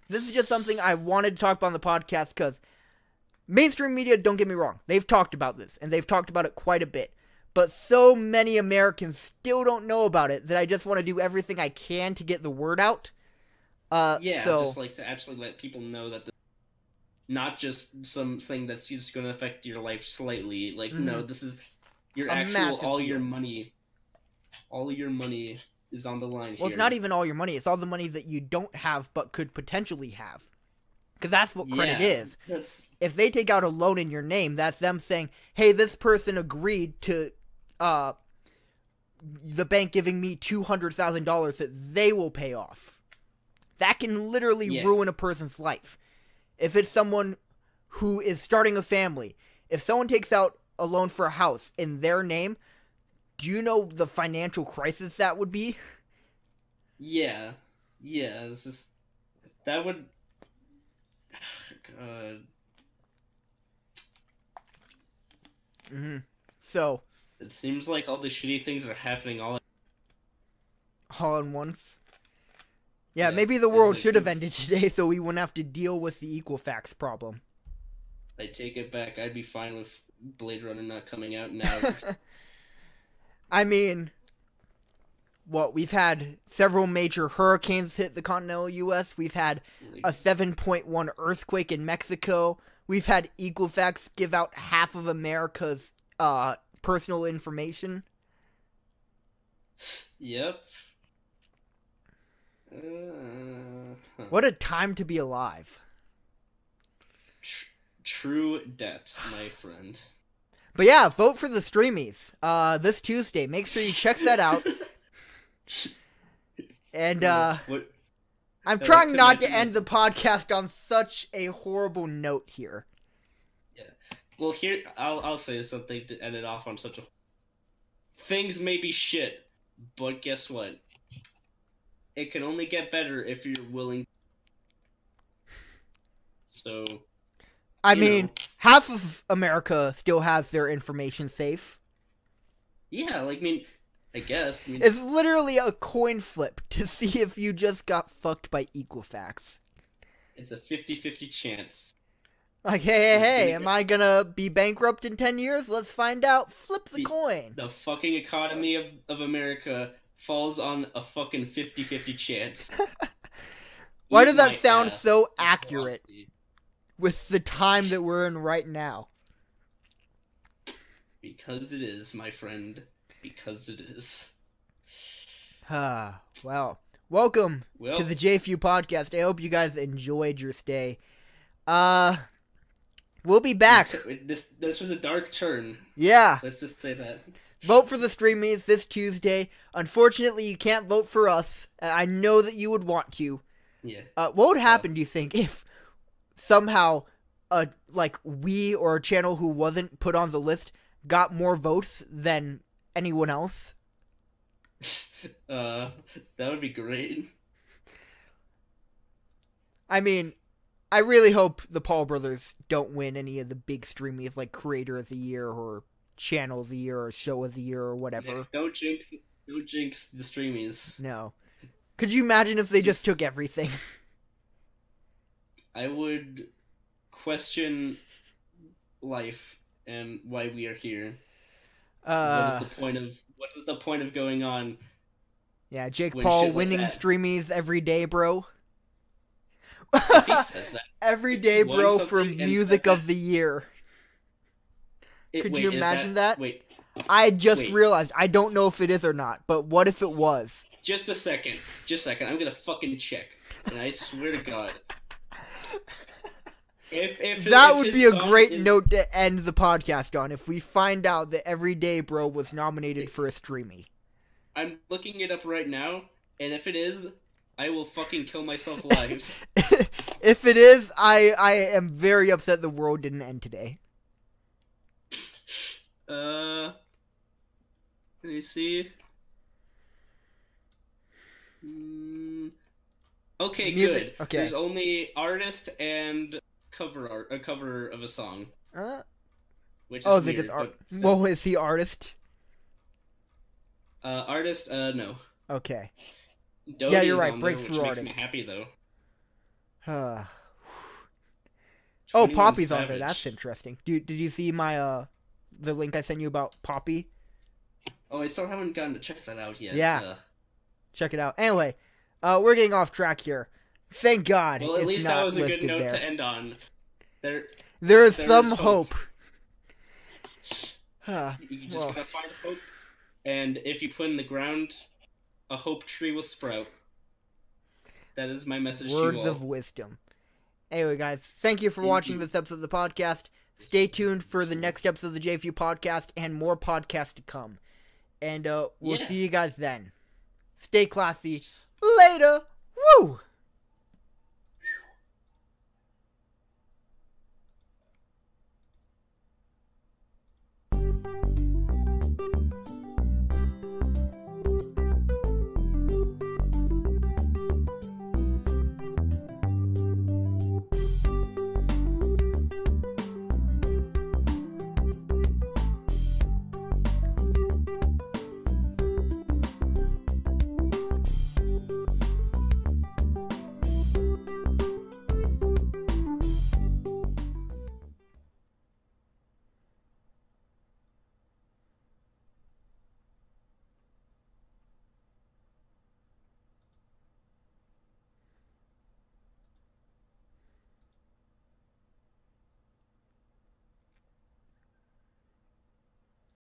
Speaker 1: This is just something I wanted to talk about on the podcast because mainstream media, don't get me wrong, they've talked about this, and they've talked about it quite a bit. But so many Americans still don't know about it that I just want to do everything I can to get the word out.
Speaker 2: Just like to actually let people know that not just something that's just going to affect your life slightly. Like, no, this is your actual, all your money. All your money is on the line here.
Speaker 1: Well, it's not even all your money. It's all the money that you don't have but could potentially have. Because that's what credit is. If they take out a loan in your name, that's them saying, hey, this person agreed to the bank giving me $200,000 that they will pay off. That can literally ruin a person's life. If it's someone who is starting a family, if someone takes out a loan for a house in their name, do you know the financial crisis that would be?
Speaker 2: Yeah. Yeah, it's just... That would... God.
Speaker 1: Mm-hmm. So...
Speaker 2: It seems like all the shitty things are happening all
Speaker 1: at once. Yeah, maybe the world should have ended today so we wouldn't have to deal with the Equifax problem.
Speaker 2: I take it back. I'd be fine with Blade Runner not coming out now.
Speaker 1: I mean, we've had several major hurricanes hit the continental U.S. We've had a 7.1 earthquake in Mexico. We've had Equifax give out half of America's personal information.
Speaker 2: Yep.
Speaker 1: What a time to be alive.
Speaker 2: True debt, my friend.
Speaker 1: But yeah, vote for the Stremys this Tuesday. Make sure you check that out. And I'm trying not to end the podcast on such a horrible note here.
Speaker 2: Yeah. Well, here I'll say something to end it off on such a... Things may be shit, but guess what? It can only get better if you're willing. So...
Speaker 1: I mean, half of America still has their information safe.
Speaker 2: Yeah, like, I guess.
Speaker 1: It's literally a coin flip to see if you just got fucked by Equifax.
Speaker 2: It's a 50-50 chance.
Speaker 1: Like, hey, am I gonna be bankrupt in 10 years? Let's find out. Flip the coin.
Speaker 2: The fucking economy of America falls on a fucking 50-50 chance.
Speaker 1: Why does that sound so accurate with the time that we're in right now?
Speaker 2: Because it is, my friend. Because it is.
Speaker 1: Well, welcome to the J4U Podcast. I hope you guys enjoyed your stay. We'll be back.
Speaker 2: This was a dark turn.
Speaker 1: Yeah.
Speaker 2: Let's just say that.
Speaker 1: Vote for the Stremys this Tuesday. Unfortunately, you can't vote for us. I know that you would want to.
Speaker 2: Yeah.
Speaker 1: What would happen, do you think, if somehow, like, we or a channel who wasn't put on the list got more votes than anyone else?
Speaker 2: That would be great.
Speaker 1: I mean, I really hope the Paul brothers don't win any of the big Stremys, like Creator of the Year or Channel of the Year or Show of the Year or whatever.
Speaker 2: Yeah, don't jinx the Stremys.
Speaker 1: No. Could you imagine if they just took everything?
Speaker 2: I would question life and why we are here. What is the point of going on?
Speaker 1: Yeah, Jake Paul winning Stremys every day, bro.
Speaker 2: If he says that.
Speaker 1: Every day, bro, for Music of the Year. Could you imagine that?
Speaker 2: Wait.
Speaker 1: I just realized. I don't know if it is or not, but what if it was?
Speaker 2: Just a second. I'm gonna fucking check. And I swear to God.
Speaker 1: That would be a great note to end the podcast on, if we find out that Everyday Bro was nominated for a Stremy.
Speaker 2: I'm looking it up right now, and if it is, I will fucking kill myself live.
Speaker 1: If it is, I am very upset the world didn't end today.
Speaker 2: Let me see. Okay,
Speaker 1: Music.
Speaker 2: good.
Speaker 1: Okay.
Speaker 2: There's only artist and a cover of a song. Which is weird,
Speaker 1: they just Well, is he artist?
Speaker 2: Artist, no.
Speaker 1: Okay.
Speaker 2: Dodie
Speaker 1: yeah, you're right.
Speaker 2: Breakthrough
Speaker 1: artist.
Speaker 2: Makes me happy though.
Speaker 1: Oh, Poppy's on there. That's interesting. Did you see my the link I sent you about Poppy?
Speaker 2: Oh, I still haven't gotten to check that out yet.
Speaker 1: Yeah. Check it out. Anyway, we're getting off track here. Thank God.
Speaker 2: Well, at least that was a good note
Speaker 1: there.
Speaker 2: to end on.
Speaker 1: There is some hope.
Speaker 2: You just gotta find hope, and if you put in the ground, a hope tree will sprout. That is my message to you all.
Speaker 1: Words of wisdom. Anyway, guys, thank you for watching this episode of the podcast. Stay tuned for the next episode of the J4U Podcast and more podcasts to come. And we'll see you guys then. Stay classy. Later. Woo!